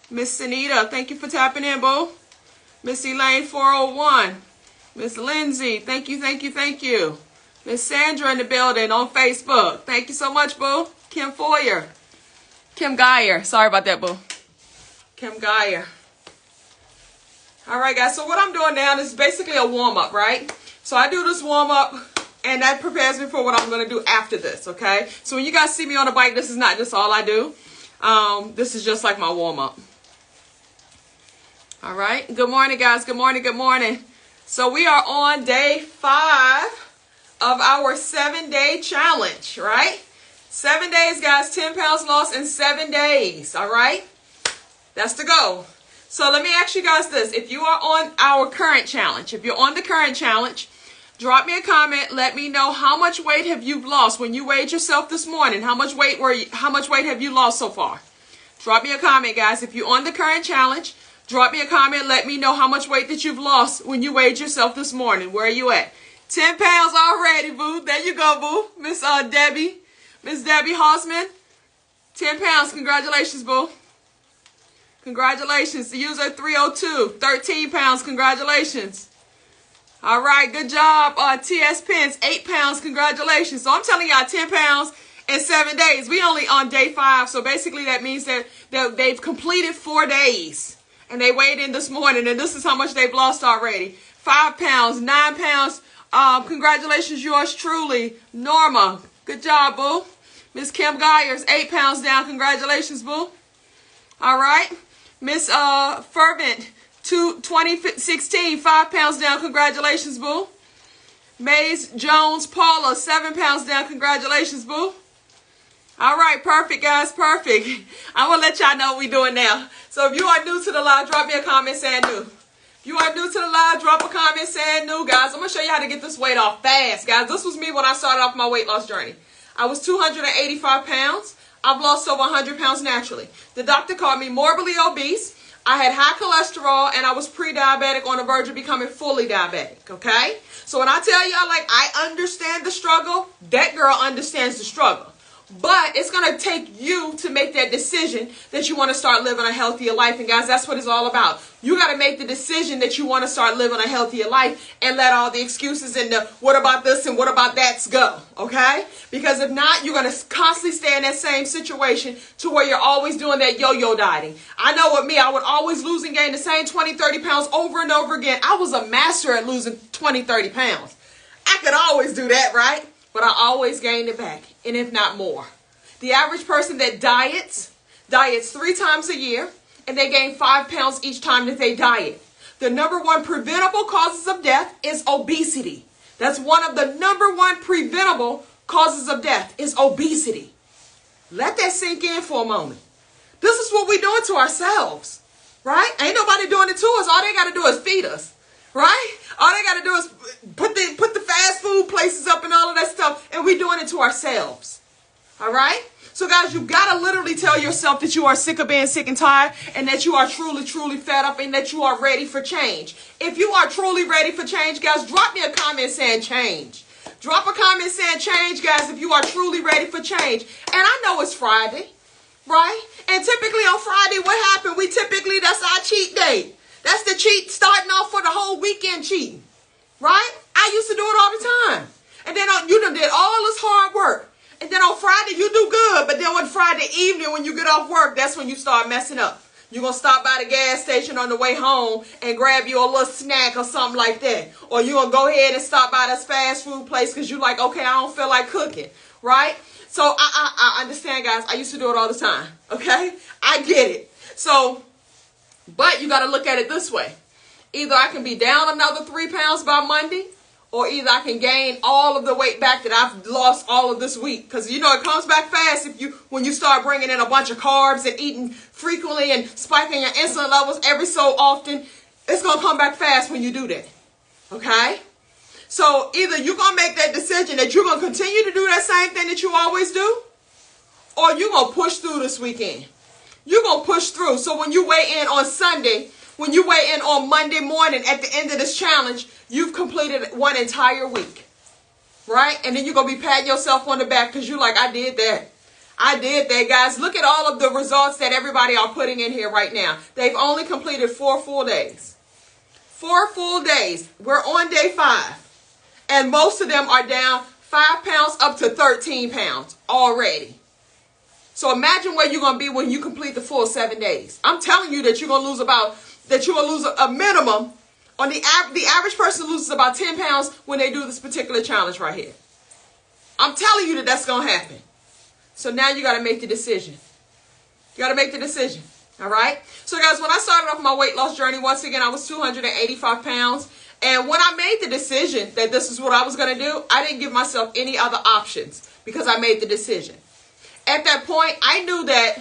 Miss Sunita, thank you for tapping in, boo. Miss Elaine 401. Miss Lindsay, thank you, thank you, thank you. Miss Sandra in the building on Facebook. Thank you so much, boo. Kim Foyer. Kim Geyer. Sorry about that, boo. Kim Geyer. All right, guys. So what I'm doing now is basically a warm-up, right? So I do this warm-up, and that prepares me for what I'm going to do after this, okay? So when you guys see me on the bike, this is not just all I do. This is just like my warm-up. All right. Good morning, guys. Good morning. Good morning. So we are on day 5 of our 7-day challenge, right? 7 days, guys. 10 pounds lost in 7 days. All right. That's the goal. So let me ask you guys this. If you are on our current challenge, if you're on the current challenge, drop me a comment. Let me know how much weight have you lost when you weighed yourself this morning. How much weight have you lost so far? Drop me a comment, guys. If you're on the current challenge, drop me a comment. Let me know how much weight that you've lost when you weighed yourself this morning. Where are you at? 10 pounds already, boo. There you go, boo. Miss Debbie. Miss Debbie Hossman. 10 pounds. Congratulations, boo. Congratulations. The user 302. 13 pounds. Congratulations. All right. Good job. TS Pence. 8 pounds. Congratulations. So I'm telling y'all 10 pounds in 7 days. We only on day 5. So basically that means that they've completed 4 days. And they weighed in this morning. And this is how much they've lost already. 5 pounds. 9 pounds. Congratulations, yours truly, Norma. Good job, boo. Miss Kim Geyers, 8 pounds down. Congratulations, boo. All right. Miss Fervent, 2016, 5 pounds down. Congratulations, boo. Maze Jones Paula, 7 pounds down. Congratulations, boo. All right, perfect, guys, perfect. I'm going to let y'all know what we're doing now. So if you are new to the live, drop me a comment saying new. If you are new to the live, drop a comment saying new, guys. I'm going to show you how to get this weight off fast, guys. This was me when I started off my weight loss journey. I was 285 pounds. I've lost over 100 pounds naturally. The doctor called me morbidly obese. I had high cholesterol, and I was pre-diabetic on the verge of becoming fully diabetic, okay? So when I tell y'all, like, I understand the struggle, that girl understands the struggle. But it's going to take you to make that decision that you want to start living a healthier life. And guys, that's what it's all about. You got to make the decision that you want to start living a healthier life and let all the excuses and the what about this and what about that's go. Okay? Because if not, you're going to constantly stay in that same situation to where you're always doing that yo-yo dieting. I know with me, I would always lose and gain the same 20, 30 pounds over and over again. I was a master at losing 20, 30 pounds. I could always do that, right? But I always gained it back, and if not more. The average person that diets 3 times a year, and they gain 5 pounds each time that they diet. The number 1 preventable causes of death is obesity. That's one of the number 1 preventable causes of death is obesity. Let that sink in for a moment. This is what we're doing to ourselves, right? Ain't nobody doing it to us. All they got to do is feed us. Right? All they got to do is put the fast food places up and all of that stuff, and we're doing it to ourselves. All right? So, guys, you got to literally tell yourself that you are sick of being sick and tired, and that you are truly, truly fed up, and that you are ready for change. If you are truly ready for change, guys, drop me a comment saying change. Drop a comment saying change, guys, if you are truly ready for change. And I know it's Friday, right? And typically on Friday, what happened? That's our cheat day. That's the cheat starting off for the whole weekend cheating, right? I used to do it all the time. And then you done did all this hard work. And then on Friday, you do good. But then on Friday evening, when you get off work, that's when you start messing up. You're going to stop by the gas station on the way home and grab you a little snack or something like that. Or you're going to go ahead and stop by this fast food place because you're like, okay, I don't feel like cooking, right? So I understand, guys. I used to do it all the time, okay? I get it. So... but you got to look at it this way. Either I can be down another 3 pounds by Monday, or either I can gain all of the weight back that I've lost all of this week. Because, you know, it comes back fast when you start bringing in a bunch of carbs and eating frequently and spiking your insulin levels every so often. It's going to come back fast when you do that. Okay? So either you're going to make that decision that you're going to continue to do that same thing that you always do, or you're going to push through this weekend. You're going to push through. So when you weigh in on Sunday, when you weigh in on Monday morning at the end of this challenge, you've completed one entire week. Right? And then you're going to be patting yourself on the back because you're like, I did that. I did that, guys. Look at all of the results that everybody are putting in here right now. They've only completed 4 full days. 4 full days. We're on day 5. And most of them are down 5 pounds up to 13 pounds already. So imagine where you're going to be when you complete the full 7 days. I'm telling you that you're going to lose a minimum. On the average person loses about 10 pounds when they do this particular challenge right here. I'm telling you that that's going to happen. So now you got to make the decision. You got to make the decision. All right. So guys, when I started off my weight loss journey, once again, I was 285 pounds. And when I made the decision that this is what I was going to do, I didn't give myself any other options because I made the decision. At that point, I knew that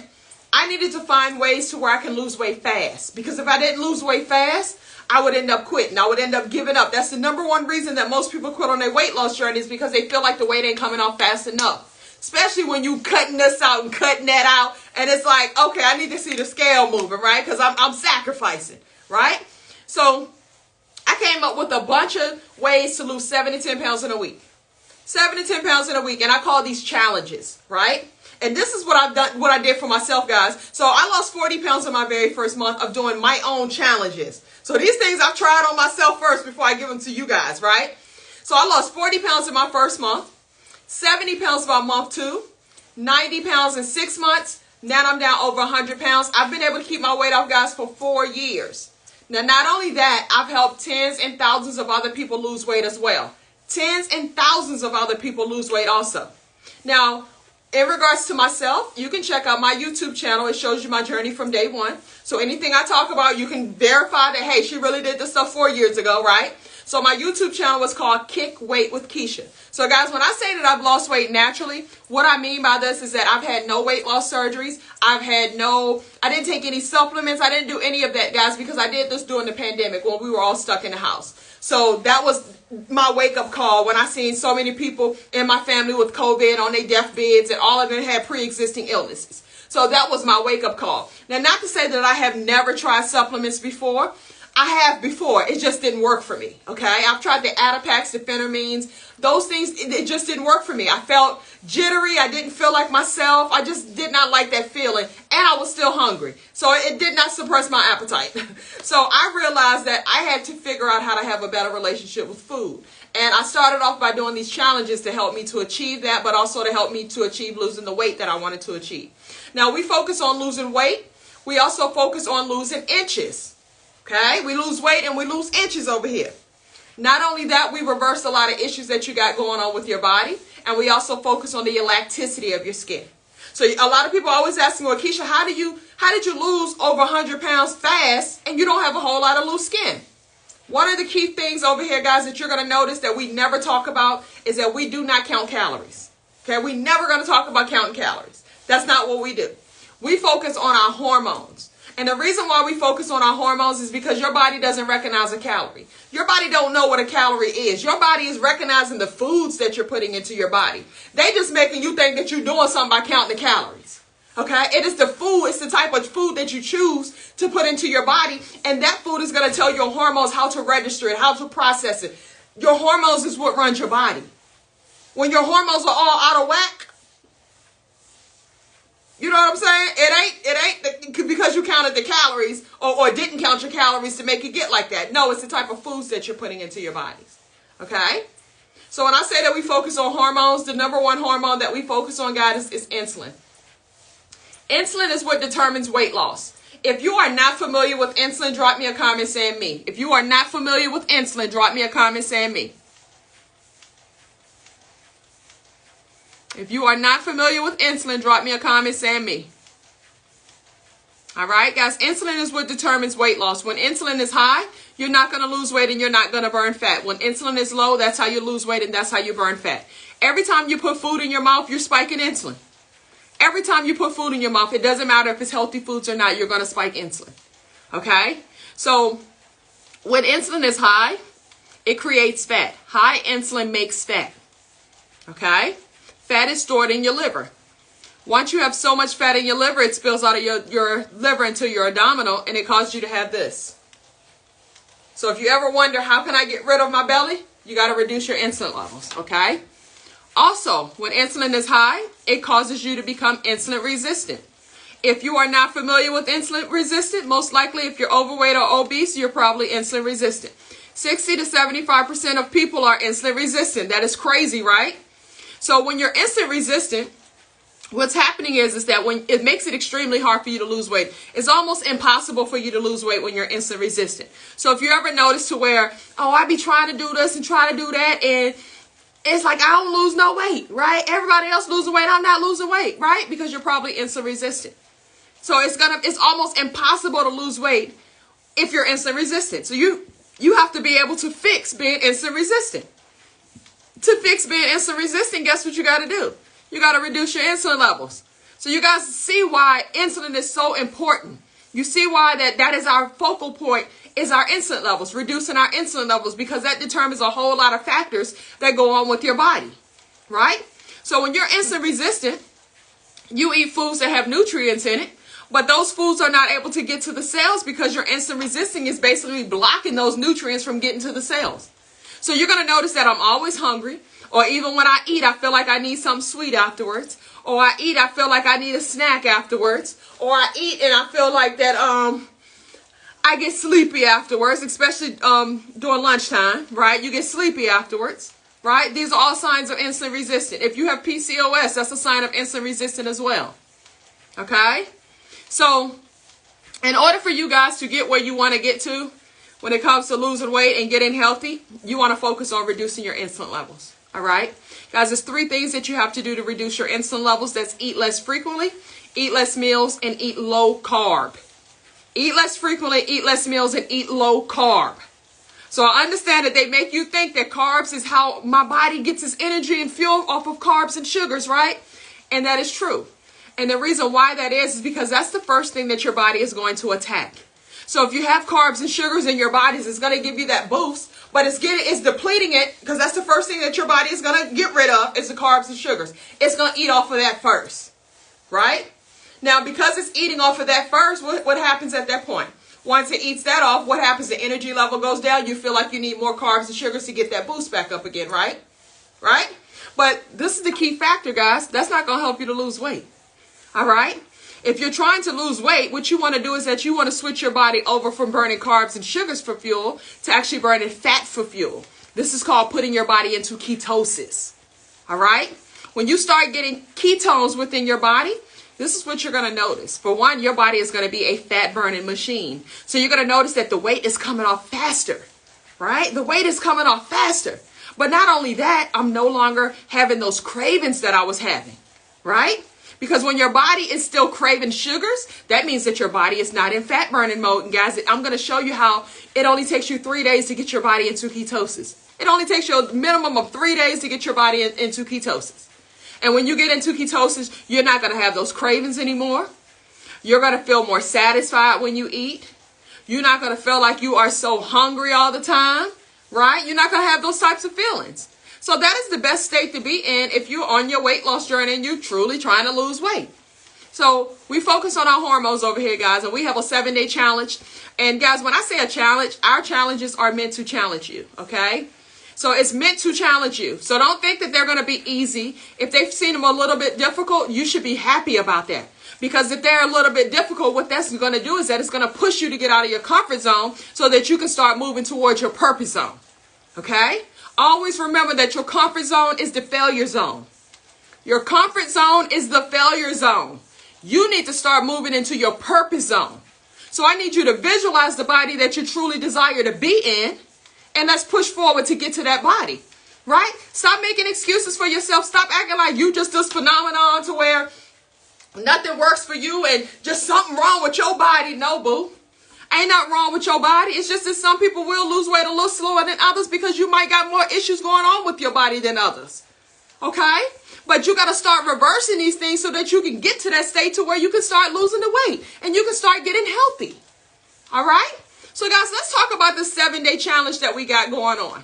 I needed to find ways to where I can lose weight fast. Because if I didn't lose weight fast, I would end up quitting. I would end up giving up. That's the #1 reason that most people quit on their weight loss journey, is because they feel like the weight ain't coming off fast enough. Especially when you cutting this out and cutting that out. And it's like, okay, I need to see the scale moving, right? Because I'm sacrificing, right? So I came up with a bunch of ways to lose 7 to 10 pounds in a week. 7 to 10 pounds in a week. And I call these challenges, right? And this is what I've done, what I did for myself, guys. So I lost 40 pounds in my very first month of doing my own challenges. So these things I've tried on myself first before I give them to you guys, right? So I lost 40 pounds in my first month, 70 pounds by month 2, 90 pounds in 6 months. Now I'm down over 100 pounds. I've been able to keep my weight off, guys, for 4 years. Now, not only that, I've helped tens and thousands of other people lose weight as well. Tens and thousands of other people lose weight also. Now, in regards to myself, you can check out my YouTube channel. It shows you my journey from day 1. So anything I talk about, you can verify that, hey, she really did this stuff 4 years ago, right? So my YouTube channel was called Kick Weight with Keisha. So guys, when I say that I've lost weight naturally, what I mean by this is that I've had no weight loss surgeries. I didn't take any supplements. I didn't do any of that, guys, because I did this during the pandemic when we were all stuck in the house. So that was my wake-up call when I seen so many people in my family with COVID on their deathbeds, and all of them had pre-existing illnesses. So that was my wake-up call. Now, not to say that I have never tried supplements before. I have before. It just didn't work for me, okay? I've tried the Adipax, the phentermines. Those things, it just didn't work for me. I felt jittery. I didn't feel like myself. I just did not like that feeling. And I was still hungry. So it did not suppress my appetite. So I realized that I had to figure out how to have a better relationship with food. And I started off by doing these challenges to help me to achieve that, but also to help me to achieve losing the weight that I wanted to achieve. Now, we focus on losing weight. We also focus on losing inches. Okay, we lose weight and we lose inches over here. Not only that, we reverse a lot of issues that you got going on with your body. And we also focus on the elasticity of your skin. So a lot of people are always asking, well, Keisha, how did you lose over 100 pounds fast and you don't have a whole lot of loose skin? One of the key things over here, guys, that you're going to notice that we never talk about is that we do not count calories. Okay, we never going to talk about counting calories. That's not what we do. We focus on our hormones. And the reason why we focus on our hormones is because your body doesn't recognize a calorie. Your body don't know what a calorie is. Your body is recognizing the foods that you're putting into your body. They just making you think that you're doing something by counting the calories. Okay? It is the food. It's the type of food that you choose to put into your body. And that food is going to tell your hormones how to register it, how to process it. Your hormones is what runs your body. When your hormones are all out of whack, you know what I'm saying? It ain't because you counted the calories or didn't count your calories to make it get like that. No, it's the type of foods that you're putting into your bodies. Okay? So when I say that we focus on hormones, the #1 hormone that we focus on, guys, is insulin. Insulin is what determines weight loss. If you are not familiar with insulin, drop me a comment saying me. If you are not familiar with insulin, drop me a comment saying me. If you are not familiar with insulin, drop me a comment saying me. All right, guys, insulin is what determines weight loss. When insulin is high, you're not going to lose weight and you're not going to burn fat. When insulin is low, that's how you lose weight and that's how you burn fat. Every time you put food in your mouth, you're spiking insulin. Every time you put food in your mouth, it doesn't matter if it's healthy foods or not, you're going to spike insulin. Okay? So when insulin is high, it creates fat. High insulin makes fat. Okay? Fat is stored in your liver. Once you have so much fat in your liver, it spills out of your liver into your abdominal, and it causes you to have this. So if you ever wonder, how can I get rid of my belly? You got to reduce your insulin levels, okay? Also, when insulin is high, it causes you to become insulin resistant. If you are not familiar with insulin resistant, most likely if you're overweight or obese, you're probably insulin resistant. 60 to 75% of people are insulin resistant. That is crazy, right? So when you're insulin resistant, what's happening is that when it makes it extremely hard for you to lose weight. It's almost impossible for you to lose weight when you're insulin resistant. So if you ever notice to where, oh, I be trying to do this and try to do that, and it's like I don't lose no weight, right? Everybody else losing weight, I'm not losing weight, right? Because you're probably insulin resistant. So it's almost impossible to lose weight if you're insulin resistant. So you have to be able to fix being insulin resistant. To fix being insulin resistant, guess what you got to do? You got to reduce your insulin levels. So you guys see why insulin is so important. You see why that is our focal point, is our insulin levels, reducing our insulin levels, because that determines a whole lot of factors that go on with your body, right? So when you're insulin resistant, you eat foods that have nutrients in it, but those foods are not able to get to the cells because your insulin resisting is basically blocking those nutrients from getting to the cells. So you're going to notice that I'm always hungry, or even when I eat, I feel like I need something sweet afterwards, or I eat, I feel like I need a snack afterwards, or I eat and I feel like that I get sleepy afterwards, especially during lunchtime, right? You get sleepy afterwards, right? These are all signs of insulin resistant. If you have PCOS, that's a sign of insulin resistant as well, okay? So in order for you guys to get where you want to get to, when it comes to losing weight and getting healthy, you want to focus on reducing your insulin levels. All right, guys, there's 3 things that you have to do to reduce your insulin levels. That's eat less frequently, eat less meals, and eat low carb. Eat less frequently, eat less meals, and eat low carb. So I understand that they make you think that carbs is how my body gets its energy and fuel off of carbs and sugars, right? And that is true. And the reason why that is because that's the first thing that your body is going to attack. So if you have carbs and sugars in your bodies, it's going to give you that boost, but it's depleting it, because that's the first thing that your body is going to get rid of is the carbs and sugars. It's going to eat off of that first, right? Now, because it's eating off of that first, what happens at that point? Once it eats that off, what happens? The energy level goes down. You feel like you need more carbs and sugars to get that boost back up again, right? Right? But this is the key factor, guys. That's not going to help you to lose weight. All right? If you're trying to lose weight, what you want to do is that you want to switch your body over from burning carbs and sugars for fuel to actually burning fat for fuel. This is called putting your body into ketosis. All right? When you start getting ketones within your body, this is what you're going to notice. For one, your body is going to be a fat burning machine. So you're going to notice that the weight is coming off faster, right? The weight is coming off faster. But not only that, I'm no longer having those cravings that I was having, right? Because when your body is still craving sugars, that means that your body is not in fat burning mode. And guys, I'm going to show you how it only takes you 3 days to get your body into ketosis. It only takes you a minimum of 3 days to get your body into ketosis. And when you get into ketosis, you're not going to have those cravings anymore. You're going to feel more satisfied when you eat. You're not going to feel like you are so hungry all the time, right? You're not going to have those types of feelings. So that is the best state to be in if you're on your weight loss journey and you're truly trying to lose weight. So we focus on our hormones over here, guys, and we have a 7-day challenge. And guys, when I say a challenge, our challenges are meant to challenge you, okay? So it's meant to challenge you. So don't think that they're going to be easy. If they've seen them a little bit difficult, you should be happy about that. Because if they're a little bit difficult, what that's going to do is that it's going to push you to get out of your comfort zone so that you can start moving towards your purpose zone, okay? Always remember that your comfort zone is the failure zone. Your comfort zone is the failure zone. You need to start moving into your purpose zone. So I need you to visualize the body that you truly desire to be in, and let's push forward to get to that body, right? Stop making excuses for yourself. Stop acting like you just this phenomenon to where nothing works for you and just something wrong with your body. No, boo. Ain't nothing wrong with your body. It's just that some people will lose weight a little slower than others because you might got more issues going on with your body than others. Okay? But you got to start reversing these things so that you can get to that state to where you can start losing the weight and you can start getting healthy. All right? So guys, let's talk about this 7-day challenge that we got going on.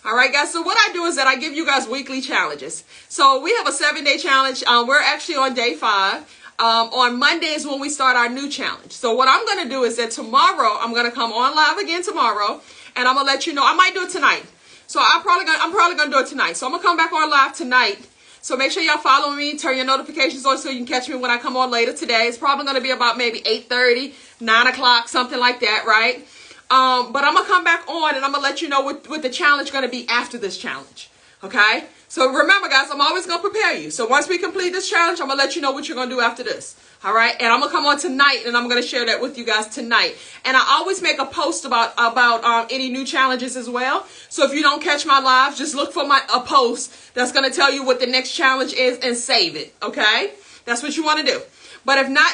All right, guys. So what I do is that I give you guys weekly challenges. So we have a 7-day challenge. We're actually on day 5. On Monday is when we start our new challenge. So what I'm going to do is that tomorrow, I'm going to come on live again tomorrow, and I'm going to let you know. I might do it tonight. So I'm probably gonna do it tonight. So I'm gonna come back on live tonight. So make sure y'all follow me, turn your notifications on so you can catch me when I come on later today. It's probably gonna be about maybe 8:30, 9 o'clock, something like that, right? But I'm gonna come back on and I'm gonna let you know what the challenge gonna be after this challenge. Okay? So remember, guys, I'm always gonna prepare you. So once we complete this challenge, I'm gonna let you know what you're gonna do after this. All right, and I'm gonna come on tonight, and I'm gonna share that with you guys tonight. And I always make a post about any new challenges as well. So if you don't catch my lives, just look for a post that's gonna tell you what the next challenge is and save it. Okay, that's what you want to do. But if not,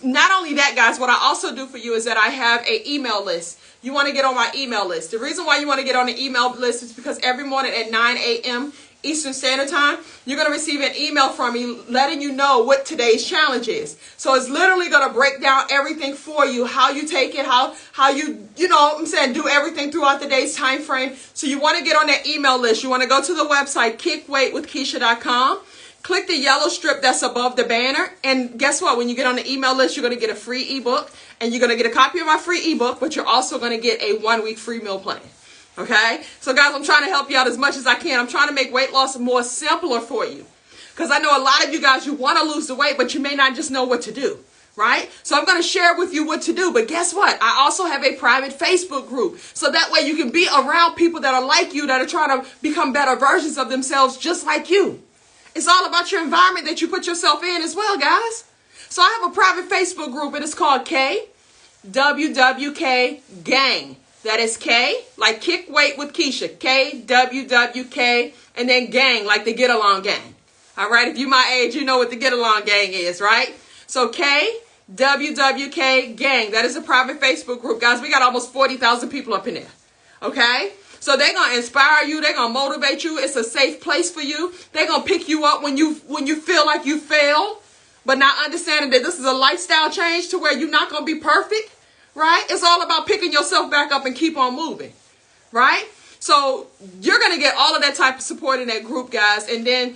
not only that, guys, what I also do for you is that I have an email list. You want to get on my email list. The reason why you want to get on the email list is because every morning at 9 a.m. Eastern Standard Time, you're going to receive an email from me letting you know what today's challenge is. So it's literally going to break down everything for you, how you take it, how you know what I'm saying, do everything throughout the day's time frame. So you want to get on that email list. You want to go to the website, kickweightwithkeisha.com. Click the yellow strip that's above the banner. And guess what? When you get on the email list, you're going to get a free ebook. And you're going to get a copy of my free ebook, but you're also going to get a 1-week free meal plan. Okay, so guys, I'm trying to help you out as much as I can. I'm trying to make weight loss more simpler for you, because I know a lot of you guys, you want to lose the weight, but you may not just know what to do, right? So I'm going to share with you what to do. But guess what? I also have a private Facebook group, so that way you can be around people that are like you, that are trying to become better versions of themselves just like you. It's all about your environment that you put yourself in as well, guys. So I have a private Facebook group, and it's called KWWK Gang. That is K, like Kick Weight with Keisha. KWWK, and then gang, like the Get Along Gang. All right, if you're my age, you know what the Get Along Gang is, right? So KWWK Gang, that is a private Facebook group. Guys, we got almost 40,000 people up in there. Okay? So they're going to inspire you. They're going to motivate you. It's a safe place for you. They're going to pick you up when you feel like you failed, but not understanding that this is a lifestyle change to where you're not going to be perfect. Right? It's all about picking yourself back up and keep on moving. Right? So you're going to get all of that type of support in that group, guys. And then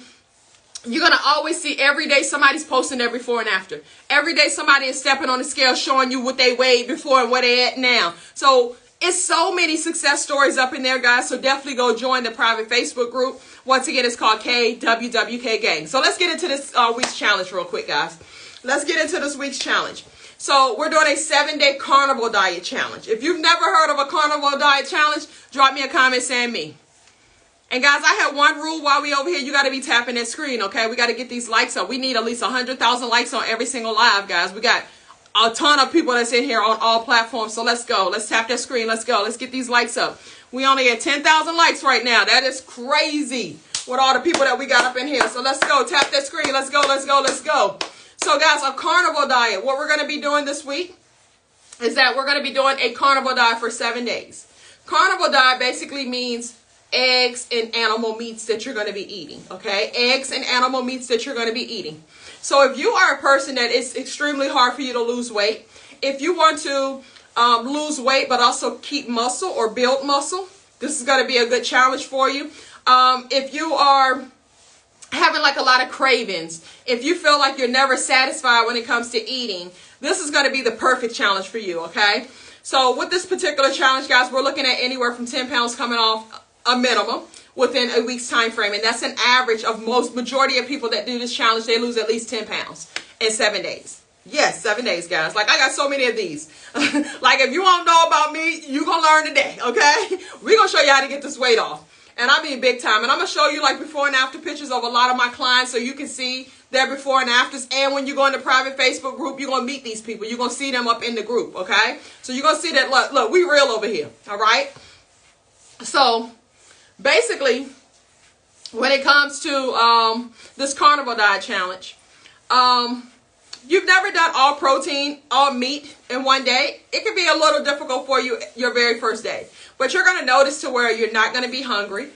you're going to always see every day somebody's posting their before and after. Every day somebody is stepping on the scale showing you what they weighed before and where they at now. So it's so many success stories up in there, guys. So definitely go join the private Facebook group. Once again, it's called KWWK Gang. So let's get into this week's challenge real quick, guys. Let's get into this week's challenge. So we're doing a 7-day carnivore diet challenge. If you've never heard of a carnivore diet challenge, drop me a comment saying me. And guys, I have one rule while we over here. You got to be tapping that screen, okay? We got to get these likes up. We need at least 100,000 likes on every single live, guys. We got a ton of people that's in here on all platforms. So let's go. Let's tap that screen. Let's go. Let's get these likes up. We only at 10,000 likes right now. That is crazy with all the people that we got up in here. So let's go. Tap that screen. Let's go. Let's go. Let's go. So guys, a carnivore diet, what we're going to be doing this week is that we're going to be doing a carnivore diet for 7 days. Carnivore diet basically means eggs and animal meats that you're going to be eating, okay? Eggs and animal meats that you're going to be eating. So if you are a person that it's extremely hard for you to lose weight, if you want to lose weight but also keep muscle or build muscle, this is going to be a good challenge for you. If you are having like a lot of cravings, if you feel like you're never satisfied when it comes to eating, this is going to be the perfect challenge for you, okay? So with this particular challenge, guys, we're looking at anywhere from 10 pounds coming off a minimum within a week's time frame. And that's an average of majority of people that do this challenge. They lose at least 10 pounds in 7 days. Yes, 7 days, guys. Like, I got so many of these. Like, if you want to know about me, you're going to learn today, okay? We're going to show you how to get this weight off. And I mean big time. And I'm going to show you like before and after pictures of a lot of my clients so you can see their before and afters. And when you go in the private Facebook group, you're going to meet these people. You're going to see them up in the group, okay? So you're going to see that, look, we real over here, all right? So basically, when it comes to this carnivore diet challenge, you've never done all protein, all meat in one day. It can be a little difficult for you your very first day. But you're going to notice to where you're not going to be hungry.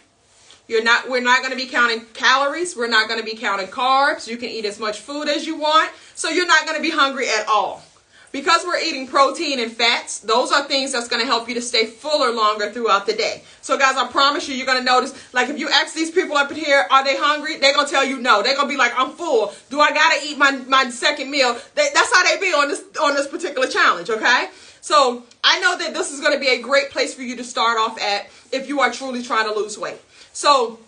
We're not going to be counting calories. We're not going to be counting carbs. You can eat as much food as you want. So you're not going to be hungry at all. Because we're eating protein and fats, those are things that's going to help you to stay fuller longer throughout the day. So guys, I promise you, you're going to notice, like if you ask these people up in here, are they hungry? They're going to tell you no. They're going to be like, I'm full. Do I got to eat my second meal? That's how they be on this particular challenge, okay? So I know that this is going to be a great place for you to start off at if you are truly trying to lose weight. So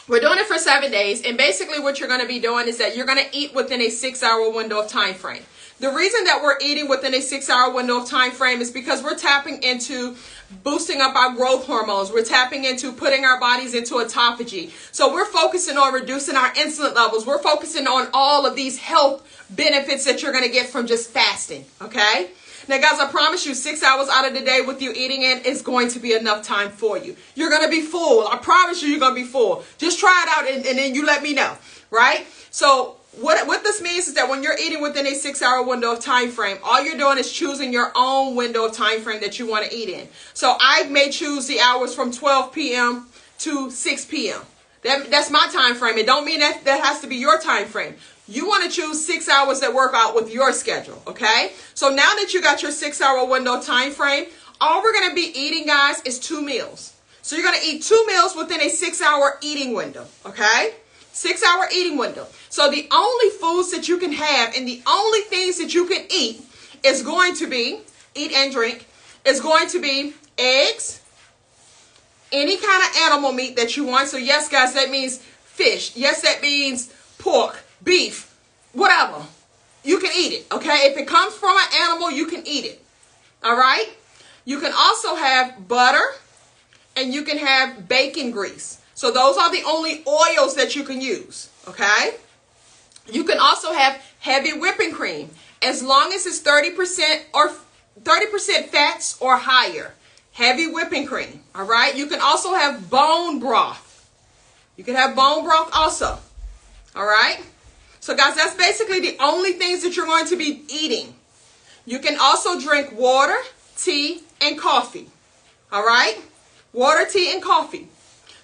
we're doing it for 7 days, and basically what you're going to be doing is that you're going to eat within a 6-hour window of time frame. The reason that we're eating within a 6-hour window of time frame is because we're tapping into boosting up our growth hormones. We're tapping into putting our bodies into autophagy. So we're focusing on reducing our insulin levels. We're focusing on all of these health benefits that you're going to get from just fasting, okay? Now, guys, I promise you 6 hours out of the day with you eating in is going to be enough time for you. You're going to be full. I promise you, you're going to be full. Just try it out and then you let me know, right? So what this means is that when you're eating within a 6-hour window of time frame, all you're doing is choosing your own window of time frame that you want to eat in. So I may choose the hours from 12 p.m. to 6 p.m. That's my time frame. It don't mean that has to be your time frame. You want to choose 6 hours that work out with your schedule, okay? So now that you got your 6-hour window time frame, all we're going to be eating, guys, is 2 meals. So you're going to eat 2 meals within a 6-hour eating window, okay? 6-hour eating window. So the only foods that you can have and the only things that you can eat is going to be, eat and drink, is going to be eggs, any kind of animal meat that you want. So yes, guys, that means fish. Yes, that means pork, beef, whatever. You can eat it, okay? If it comes from an animal, you can eat it, all right? You can also have butter and you can have bacon grease. So those are the only oils that you can use, okay? You can also have heavy whipping cream as long as it's 30% or 30% fats or higher. Heavy whipping cream, all right? You can also have bone broth. You can have bone broth also, all right? So guys, that's basically the only things that you're going to be eating. You can also drink water, tea, and coffee, all right? Water, tea, and coffee.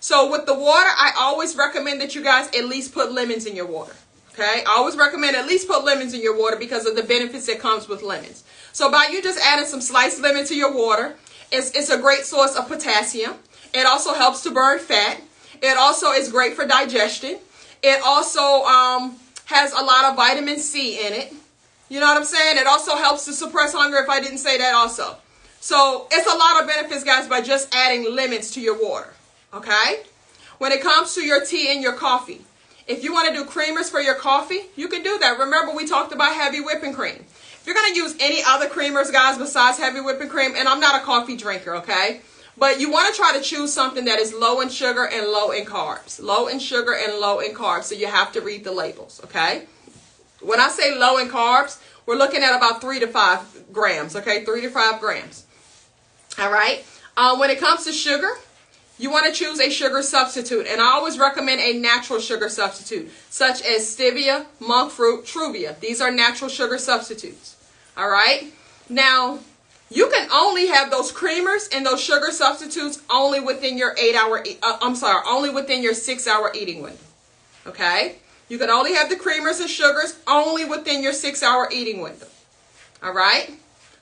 So with the water, I always recommend that you guys at least put lemons in your water, okay? I always recommend at least put lemons in your water because of the benefits that comes with lemons. So by you just adding some sliced lemon to your water, it's a great source of potassium. It also helps to burn fat. It also is great for digestion. It also has a lot of vitamin C in it. You know what I'm saying? It also helps to suppress hunger if I didn't say that also. So it's a lot of benefits, guys, by just adding lemons to your water, okay? When it comes to your tea and your coffee, if you want to do creamers for your coffee, you can do that. Remember, we talked about heavy whipping cream. If you're going to use any other creamers, guys, besides heavy whipping cream, and I'm not a coffee drinker, okay? But you want to try to choose something that is low in sugar and low in carbs. Low in sugar and low in carbs. So you have to read the labels, okay? When I say low in carbs, we're looking at about 3 to 5 grams, okay? 3 to 5 grams. All right? When it comes to sugar, you want to choose a sugar substitute. And I always recommend a natural sugar substitute, such as stevia, monk fruit, truvia. These are natural sugar substitutes. All right? Now, you can only have those creamers and those sugar substitutes only within your only within your 6-hour eating window. Okay? You can only have the creamers and sugars only within your 6-hour eating window. All right?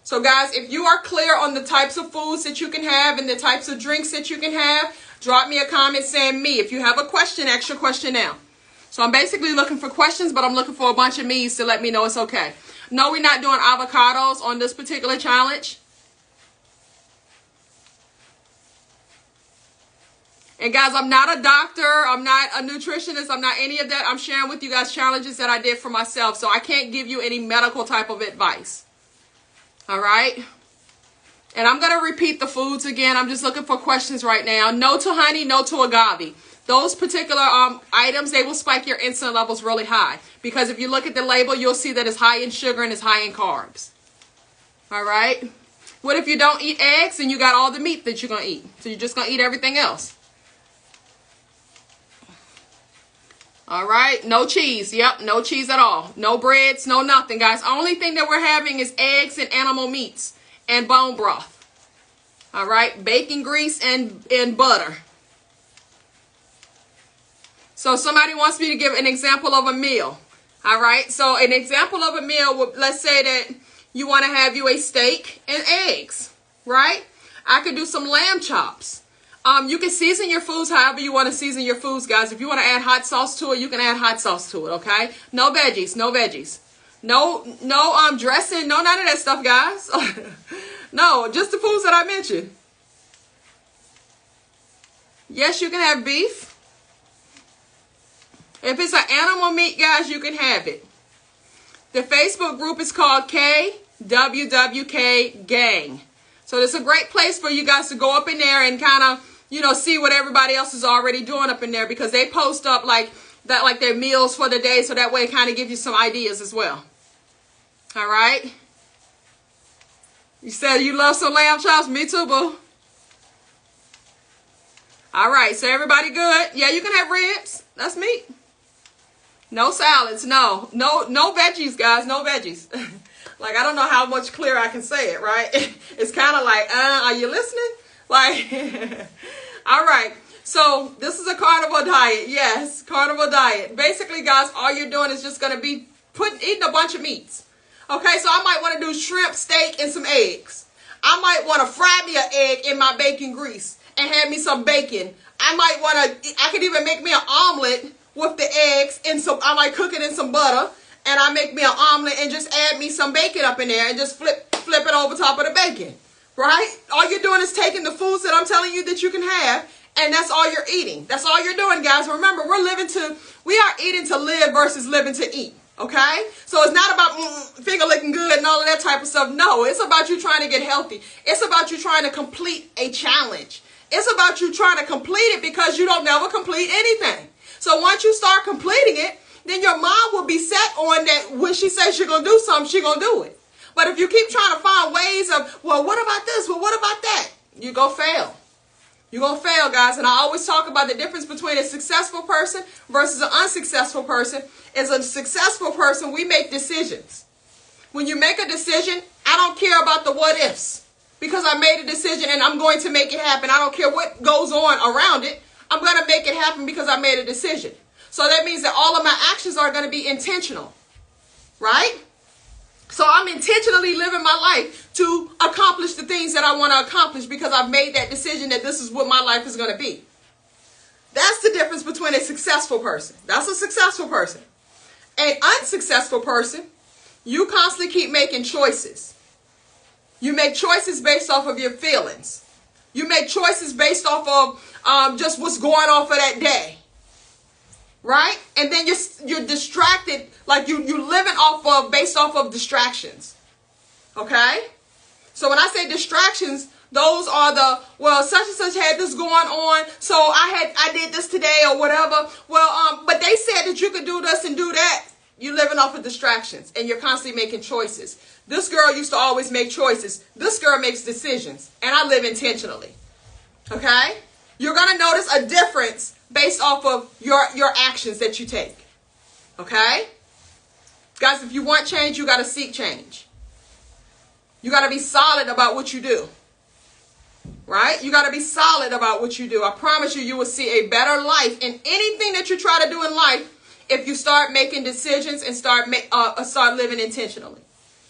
So guys, if you are clear on the types of foods that you can have and the types of drinks that you can have, drop me a comment saying me. If you have a question, ask your question now. So I'm basically looking for questions, but I'm looking for a bunch of me's to let me know it's okay. No, we're not doing avocados on this particular challenge. And guys, I'm not a doctor. I'm not a nutritionist. I'm not any of that. I'm sharing with you guys challenges that I did for myself. So I can't give you any medical type of advice. All right. And I'm going to repeat the foods again. I'm just looking for questions right now. No to honey, no to agave. Those particular items, they will spike your insulin levels really high. Because if you look at the label, you'll see that it's high in sugar and it's high in carbs. All right. What if you don't eat eggs and you got all the meat that you're going to eat? So you're just going to eat everything else. All right. No cheese. Yep. No cheese at all. No breads. No nothing, guys. Only thing that we're having is eggs and animal meats and bone broth. All right. Bacon grease and butter. So somebody wants me to give an example of a meal. All right. So an example of a meal, let's say that you want to have you a steak and eggs, right? I could do some lamb chops. You can season your foods however you want to season your foods, guys. If you want to add hot sauce to it, you can add hot sauce to it, okay? No veggies, no veggies. No dressing, no none of that stuff, guys. No, just the foods that I mentioned. Yes, you can have beef. If it's an animal meat, guys, you can have it. The Facebook group is called KWWK Gang. So it's a great place for you guys to go up in there and kind of, you know, see what everybody else is already doing up in there, because they post up like that, like their meals for the day. So that way it kind of gives you some ideas as well. All right. You said you love some lamb chops. Me too, boo. All right. So everybody good? Yeah, you can have ribs. That's meat. No salads. No veggies, guys. No veggies. Like, I don't know how much clearer I can say it, right? It's kind of like, are you listening? Like, all right. So this is a carnivore diet. Yes, carnivore diet. Basically, guys, all you're doing is just going to be eating a bunch of meats. Okay, so I might want to do shrimp, steak, and some eggs. I might want to fry me an egg in my bacon grease and have me some bacon. I could even make me an omelet with the eggs and I might cook it in some butter, and I make me an omelet and just add me some bacon up in there and just flip it over top of the bacon, right? All you're doing is taking the foods that I'm telling you that you can have, and that's all you're eating. That's all you're doing, guys. Remember, we are eating to live versus living to eat. Okay? So it's not about finger looking good and all of that type of stuff. No, it's about you trying to get healthy. It's about you trying to complete a challenge. It's about you trying to complete it, because you don't never complete anything. So once you start completing it, then your mom will be set on that. When she says she's going to do something, she's going to do it. But if you keep trying to find ways of, well, what about this? Well, what about that? You're going to fail. You're going to fail, guys. And I always talk about the difference between a successful person versus an unsuccessful person. As a successful person, we make decisions. When you make a decision, I don't care about the what ifs, because I made a decision and I'm going to make it happen. I don't care what goes on around it. I'm going to make it happen because I made a decision. So that means that all of my actions are going to be intentional, right? So I'm intentionally living my life to accomplish the things that I want to accomplish, because I've made that decision that this is what my life is going to be. That's the difference between a successful person. That's a successful person. An unsuccessful person, you constantly keep making choices. You make choices based off of your feelings. You make choices based off of just what's going on for that day. Right? And then you're distracted, like you're living based off of distractions. Okay? So when I say distractions, those are such and such had this going on, so I did this today or whatever. But they said that you could do this and do that. You're living off of distractions, and you're constantly making choices. This girl used to always make choices. This girl makes decisions, and I live intentionally. Okay? You're going to notice a difference based off of your actions that you take. Okay? Guys, if you want change, you got to seek change. You got to be solid about what you do. Right? You got to be solid about what you do. I promise you will see a better life in anything that you try to do in life if you start making decisions and start living intentionally.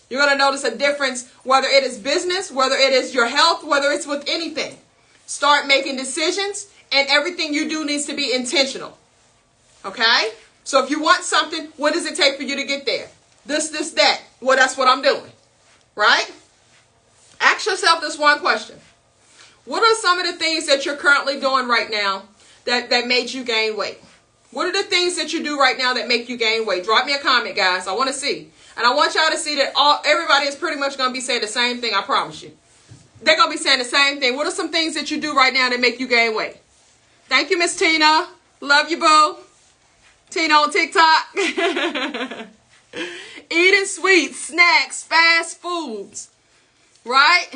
You're going to notice a difference, whether it is business, whether it is your health, whether it's with anything. Start making decisions, and everything you do needs to be intentional. Okay? So if you want something, what does it take for you to get there? This, that. Well, that's what I'm doing. Right? Ask yourself this one question. What are some of the things that you're currently doing right now that made you gain weight? What are the things that you do right now that make you gain weight? Drop me a comment, guys. I want to see. And I want y'all to see that everybody is pretty much going to be saying the same thing, I promise you. They're going to be saying the same thing. What are some things that you do right now that make you gain weight? Thank you, Miss Tina. Love you, boo. Tina on TikTok. Eating sweets, snacks, fast foods. Right?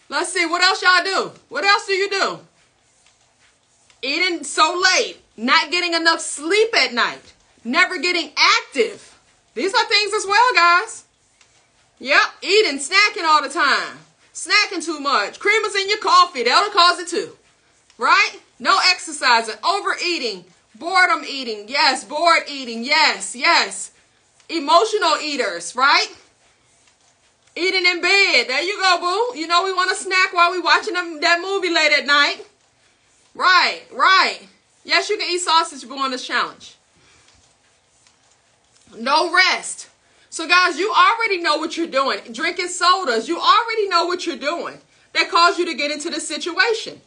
Let's see. What else y'all do? What else do you do? Eating so late. Not getting enough sleep at night. Never getting active. These are things as well, guys. Yep. Eating, snacking all the time. Snacking too much. Creamers in your coffee. That'll cause it too. Right? No exercising. Overeating. Boredom eating. Yes. Bored eating. Yes. Yes. Emotional eaters. Right? Eating in bed. There you go, boo. You know we want a snack while we watching that movie late at night. Right. Right. Yes, you can eat sausage, boo, on this challenge. No rest. So guys, you already know what you're doing. Drinking sodas, you already know what you're doing. That caused you to get into this situation,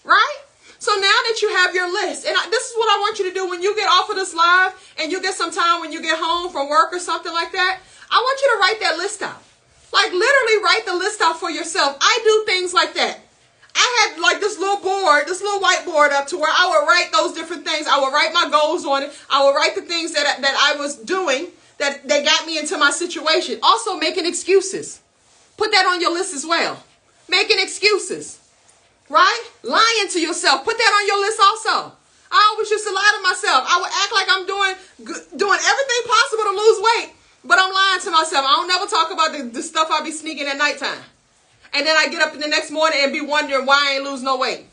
right? So now that you have your list, and this is what I want you to do when you get off of this live and you get some time when you get home from work or something like that, I want you to write that list out. Like literally write the list out for yourself. I do things like that. I had like this little board, this little whiteboard up to where I would write those different things. I would write my goals on it. I would write the things that I was doing that got me into my situation. Also making excuses. Put that on your list as well. Making excuses. Right? Lying to yourself. Put that on your list also. I always used to lie to myself. I would act like I'm doing everything possible to lose weight, but I'm lying to myself. I don't never talk about the stuff I be sneaking at nighttime. And then I get up in the next morning and be wondering why I ain't lose no weight.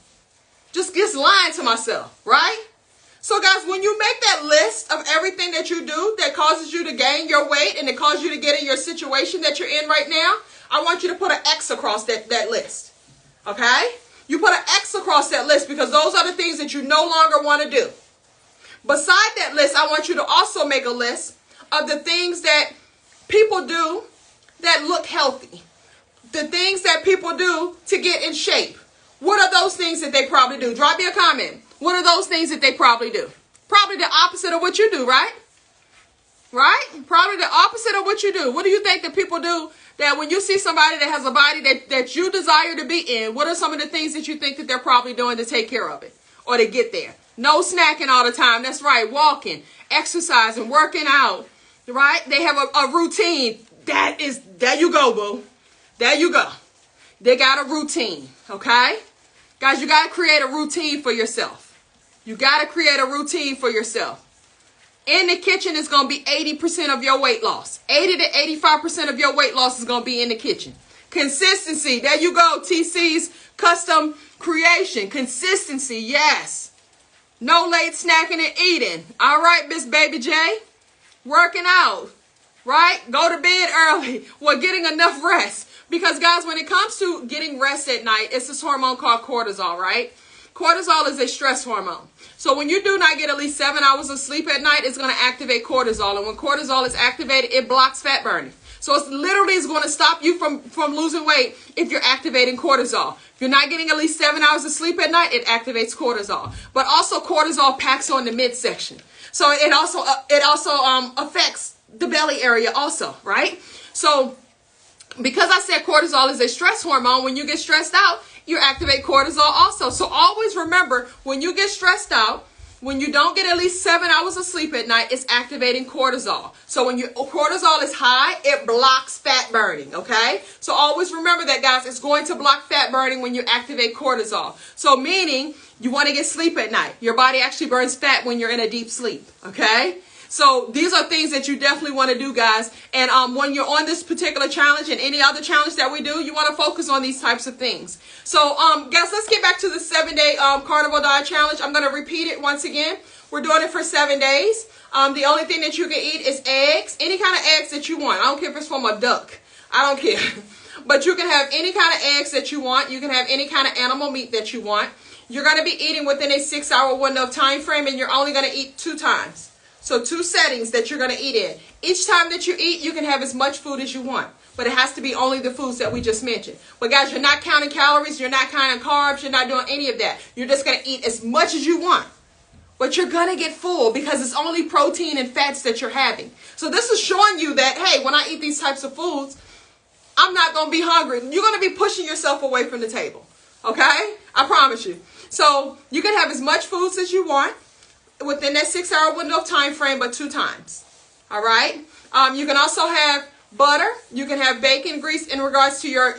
Just lying to myself, right? So guys, when you make that list of everything that you do that causes you to gain your weight and it causes you to get in your situation that you're in right now, I want you to put an X across that list. Okay? You put an X across that list because those are the things that you no longer want to do. Beside that list, I want you to also make a list of the things that people do that look healthy. The things that people do to get in shape. What are those things that they probably do? Drop me a comment. What are those things that they probably do? Probably the opposite of what you do, right? Right? Probably the opposite of what you do. What do you think that people do that when you see somebody that has a body that you desire to be in, what are some of the things that you think that they're probably doing to take care of it or to get there? No snacking all the time. That's right. Walking, exercising, working out, right? They have a routine. There you go, boo. There you go. They got a routine, okay? Guys, you got to create a routine for yourself. You got to create a routine for yourself. In the kitchen is going to be 80% of your weight loss. 80 to 85% of your weight loss is going to be in the kitchen. Consistency. There you go. TC's custom creation. Consistency. Yes. No late snacking and eating. All right, Miss Baby J. Working out. Right? Go to bed early. Well, getting enough rest. Because, guys, when it comes to getting rest at night, it's this hormone called cortisol, right? Cortisol is a stress hormone. So when you do not get at least 7 hours of sleep at night, it's going to activate cortisol. And when cortisol is activated, it blocks fat burning. So it's literally is going to stop you from losing weight if you're activating cortisol. If you're not getting at least 7 hours of sleep at night, it activates cortisol. But also cortisol packs on the midsection. So it also affects the belly area also, right? So because I said cortisol is a stress hormone, when you get stressed out, you activate cortisol also. So always remember, when you get stressed out, when you don't get at least 7 hours of sleep at night, it's activating cortisol. So when your cortisol is high, it blocks fat burning, okay? So always remember that, guys. It's going to block fat burning when you activate cortisol. So meaning you want to get sleep at night. Your body actually burns fat when you're in a deep sleep, okay? So these are things that you definitely want to do, guys. And when you're on this particular challenge and any other challenge that we do, you want to focus on these types of things. So, guys, let's get back to the 7-day carnivore diet challenge. I'm going to repeat it once again. We're doing it for 7 days. The only thing that you can eat is eggs, any kind of eggs that you want. I don't care if it's from a duck. I don't care. But you can have any kind of eggs that you want. You can have any kind of animal meat that you want. You're going to be eating within a 6-hour window of time frame, and you're only going to eat 2 times. So 2 settings that you're going to eat in. Each time that you eat, you can have as much food as you want. But it has to be only the foods that we just mentioned. But guys, you're not counting calories. You're not counting carbs. You're not doing any of that. You're just going to eat as much as you want. But you're going to get full because it's only protein and fats that you're having. So this is showing you that, hey, when I eat these types of foods, I'm not going to be hungry. You're going to be pushing yourself away from the table. Okay? I promise you. So you can have as much foods as you want within that 6-hour window of time frame, but 2 times. All right. You can also have butter. You can have bacon grease in regards to your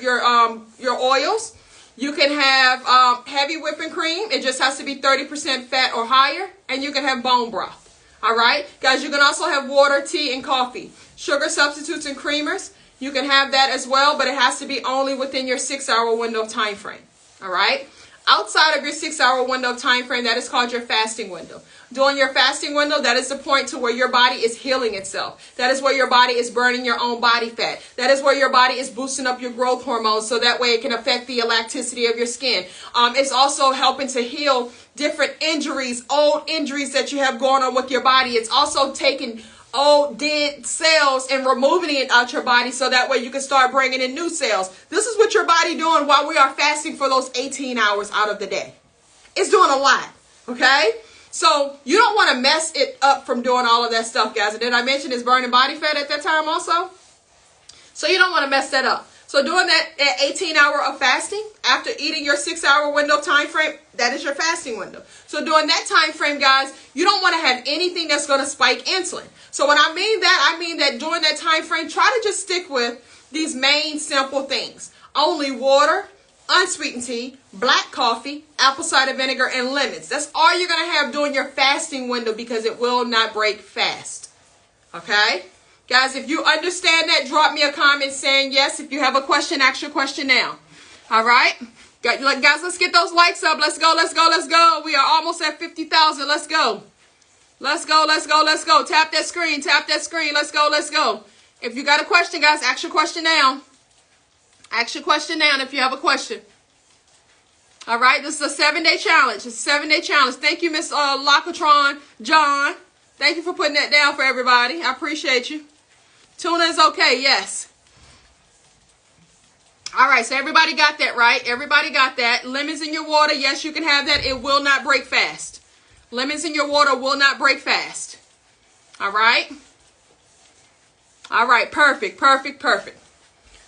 oils. You can have heavy whipping cream. It just has to be 30% fat or higher, and you can have bone broth. All right, guys. You can also have water, tea, and coffee. Sugar substitutes and creamers. You can have that as well, but it has to be only within your 6-hour window of time frame. All right. Outside of your 6-hour window of time frame, that is called your fasting window. During your fasting window, that is the point to where your body is healing itself. That is where your body is burning your own body fat. That is where your body is boosting up your growth hormones so that way it can affect the elasticity of your skin. It's also helping to heal different injuries, old injuries that you have going on with your body. It's also taking old dead cells and removing it out your body so that way you can start bringing in new cells. This is what your body doing while we are fasting for those 18 hours out of the day. It's doing a lot, okay? So you don't want to mess it up from doing all of that stuff, guys. And then I mentioned it's burning body fat at that time also. So you don't want to mess that up. So doing that 18-hour of fasting after eating your 6-hour window time frame, that is your fasting window. So during that time frame, guys, you don't want to have anything that's going to spike insulin. So when I mean that during that time frame, try to just stick with these main simple things. Only water, unsweetened tea, black coffee, apple cider vinegar, and lemons. That's all you're going to have during your fasting window because it will not break fast. Okay? Guys, if you understand that, drop me a comment saying yes. If you have a question, ask your question now. All right? Guys, let's get those likes up. Let's go, let's go, let's go. We are almost at 50,000. Let's go. Let's go, let's go, let's go. Tap that screen, tap that screen. Let's go, let's go. If you got a question, guys, ask your question now. Ask your question now if you have a question. All right? This is a 7-day challenge. It's a 7-day challenge. Thank you, Miss Locatron John. Thank you for putting that down for everybody. I appreciate you. Tuna is okay, yes. All right, so everybody got that, right? Everybody got that. Lemons in your water, yes, you can have that. It will not break fast. Lemons in your water will not break fast. All right? All right, perfect, perfect, perfect.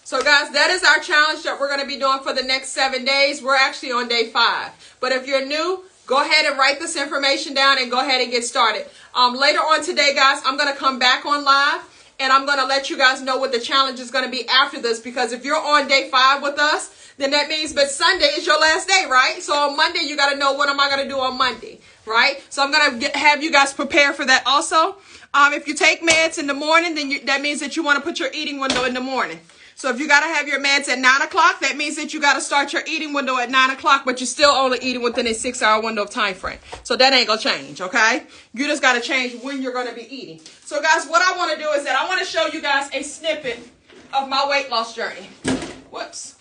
So, guys, that is our challenge that we're going to be doing for the next 7 days. We're actually on day 5. But if you're new, go ahead and write this information down and go ahead and get started. Later on today, guys, I'm going to come back on live. And I'm going to let you guys know what the challenge is going to be after this. Because if you're on day 5 with us, then that means, but Sunday is your last day, right? So on Monday, you got to know what am I going to do on Monday, right? So I'm going to have you guys prepare for that also. If you take meds in the morning, then that means that you want to put your eating window in the morning. So if you got to have your meds at 9 o'clock, that means that you got to start your eating window at 9 o'clock, but you're still only eating within a 6-hour window of time frame. So that ain't going to change, okay? You just got to change when you're going to be eating. So, guys, what I want to do is that I want to show you guys a snippet of my weight loss journey. Whoops.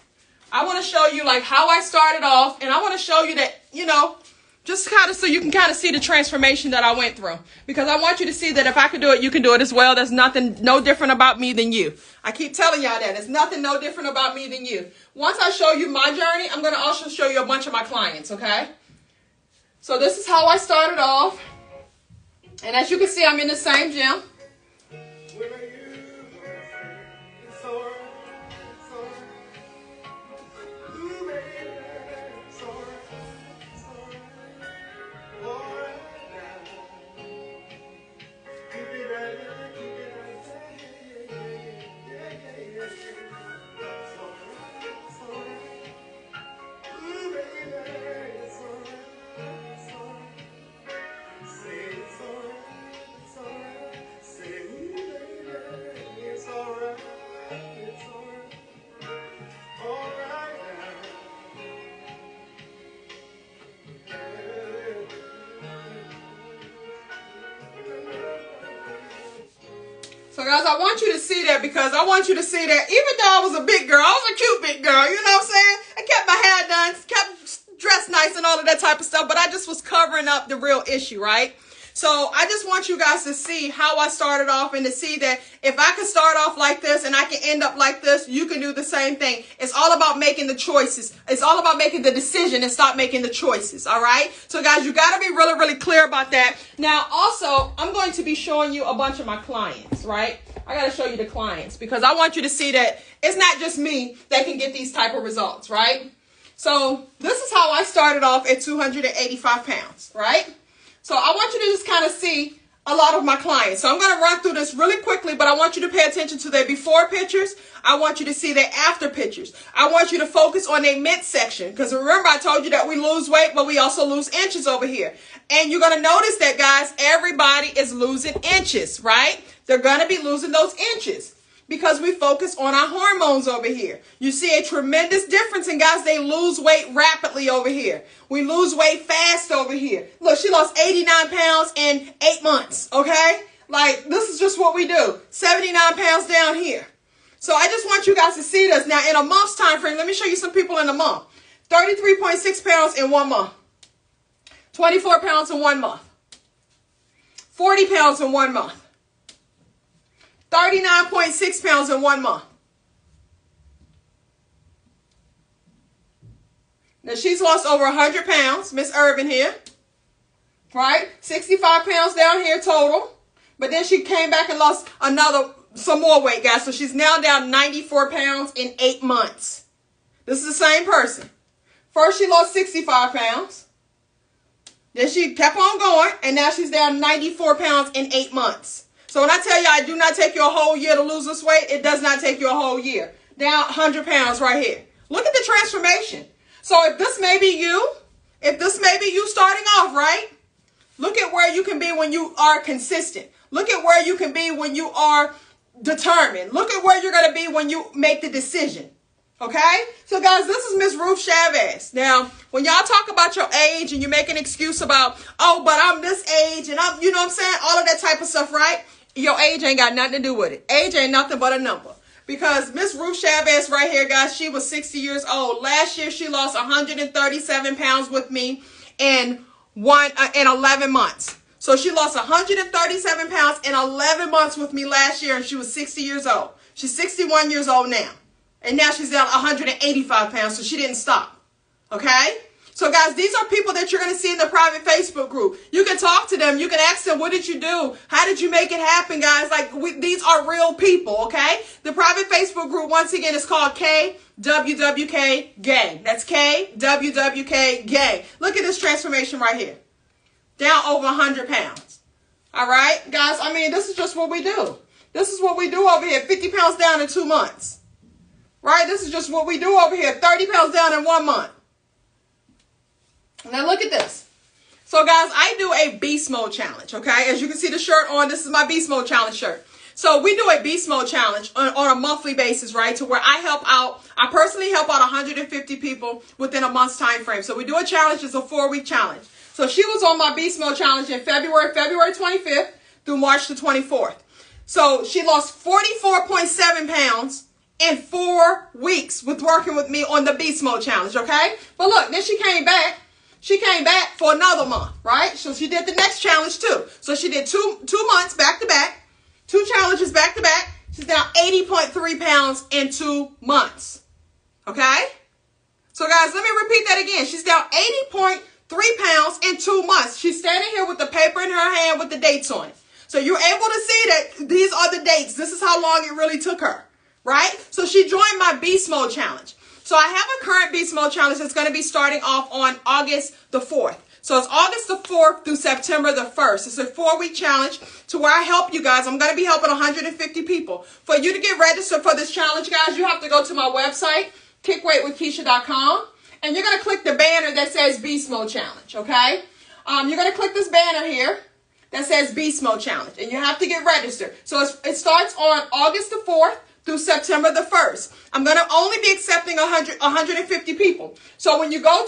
I want to show you, like, how I started off, and I want to show you that, you know, just kind of so you can kind of see the transformation that I went through. Because I want you to see that if I can do it, you can do it as well. There's nothing, no different about me than you. I keep telling y'all that. There's nothing no different about me than you. Once I show you my journey, I'm going to also show you a bunch of my clients, okay? So this is how I started off. And as you can see, I'm in the same gym. So, guys, I want you to see that because I want you to see that even though I was a big girl, I was a cute big girl, you know what I'm saying? I kept my hair done, kept dressed nice and all of that type of stuff, but I just was covering up the real issue, right? So I just want you guys to see how I started off and to see that if I can start off like this and I can end up like this, you can do the same thing. It's all about making the choices. It's all about making the decision and stop making the choices, all right? So, guys, you got to be really, really clear about that. Now, also, I'm going to be showing you a bunch of my clients, right? I got to show you the clients because I want you to see that it's not just me that can get these type of results, right? So this is how I started off at 285 pounds, right? So I want you to just kind of see a lot of my clients. So I'm going to run through this really quickly, but I want you to pay attention to their before pictures. I want you to see their after pictures. I want you to focus on their midsection because remember I told you that we lose weight, but we also lose inches over here. And you're going to notice that, guys, everybody is losing inches, right? They're going to be losing those inches because we focus on our hormones over here. You see a tremendous difference, and guys, they lose weight rapidly over here. We lose weight fast over here. Look, she lost 89 pounds in 8 months, okay? Like, this is just what we do. 79 pounds down here. So I just want you guys to see this. Now, in a month's time frame, let me show you some people in a month. 33.6 pounds in 1 month. 24 pounds in 1 month. 40 pounds in 1 month. 39.6 pounds in 1 month. Now, she's lost over 100 pounds, Miss Urban here, right? 65 pounds down here total. But then she came back and lost some more weight, guys. So she's now down 94 pounds in 8 months. This is the same person. First, she lost 65 pounds. Then she kept on going, and now she's down 94 pounds in 8 months. So when I tell you I do not take you a whole year to lose this weight, it does not take you a whole year. Down 100 pounds right here. Look at the transformation. So if this may be you starting off, right? Look at where you can be when you are consistent. Look at where you can be when you are determined. Look at where you're going to be when you make the decision. Okay? So guys, this is Miss Ruth Chavez. Now, when y'all talk about your age and you make an excuse about, oh, but I'm this age and I'm, you know what I'm saying? All of that type of stuff, right? Your age ain't got nothing to do with it. Age ain't nothing but a number. Because Miss Ruth Chavez right here, guys, she was 60 years old. Last year, she lost 137 pounds with me in 11 months. So she lost 137 pounds in 11 months with me last year, and she was 60 years old. She's 61 years old now. And now she's down 185 pounds, so she didn't stop. Okay? So, guys, these are people that you're going to see in the private Facebook group. You can talk to them. You can ask them, what did you do? How did you make it happen, guys? Like, these are real people, okay? The private Facebook group, once again, is called KWWK Gang. That's KWWK Gang. Look at this transformation right here. Down over 100 pounds. All right, guys? I mean, this is just what we do. This is what we do over here. 50 pounds down in 2 months. Right? This is just what we do over here. 30 pounds down in 1 month. Now look at this. So guys, I do a beast mode challenge, okay? As you can see the shirt on, this is my beast mode challenge shirt. So we do a beast mode challenge on a monthly basis, right? To where I personally help out 150 people within a month's time frame. So we do a challenge, it's a 4-week challenge. So she was on my beast mode challenge in February 25th through March the 24th. So she lost 44.7 pounds in 4 weeks with working with me on the beast mode challenge, okay? But look, then she came back. She came back for another month, right? So she did the next challenge too. So she did two months back to back, 2 challenges back to back. She's down 80.3 pounds in 2 months. Okay? So guys, let me repeat that again. She's down 80.3 pounds in 2 months. She's standing here with the paper in her hand with the dates on it. So you're able to see that these are the dates. This is how long it really took her, right? So she joined my Beast Mode Challenge. So I have a current Beast Mode Challenge that's going to be starting off on August the 4th. So it's August the 4th through September the 1st. It's a 4-week challenge to where I help you guys. I'm going to be helping 150 people. For you to get registered for this challenge, guys, you have to go to my website, kickweightwithkeisha.com, and you're going to click the banner that says Beast Mode Challenge, okay? You're going to click this banner here that says Beast Mode Challenge, and you have to get registered. So it starts on August the 4th through September the 1st. I'm going to only be accepting 150 people. So when you go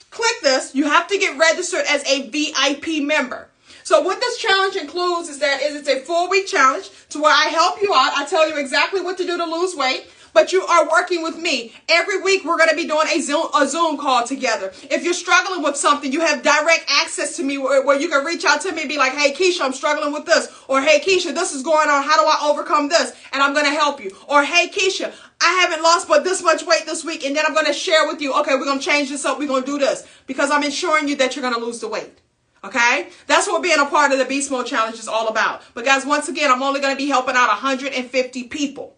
click this, you have to get registered as a VIP member. So what this challenge includes is it's a 4-week challenge to where I help you out. I tell you exactly what to do to lose weight. But you are working with me. Every week we're going to be doing a Zoom call together. If you're struggling with something, you have direct access to me where you can reach out to me and be like, hey, Keisha, I'm struggling with this. Or, hey, Keisha, this is going on. How do I overcome this? And I'm going to help you. Or, hey, Keisha, I haven't lost but this much weight this week. And then I'm going to share with you, okay, we're going to change this up. We're going to do this. Because I'm ensuring you that you're going to lose the weight. Okay? That's what being a part of the Beast Mode Challenge is all about. But, guys, once again, I'm only going to be helping out 150 people.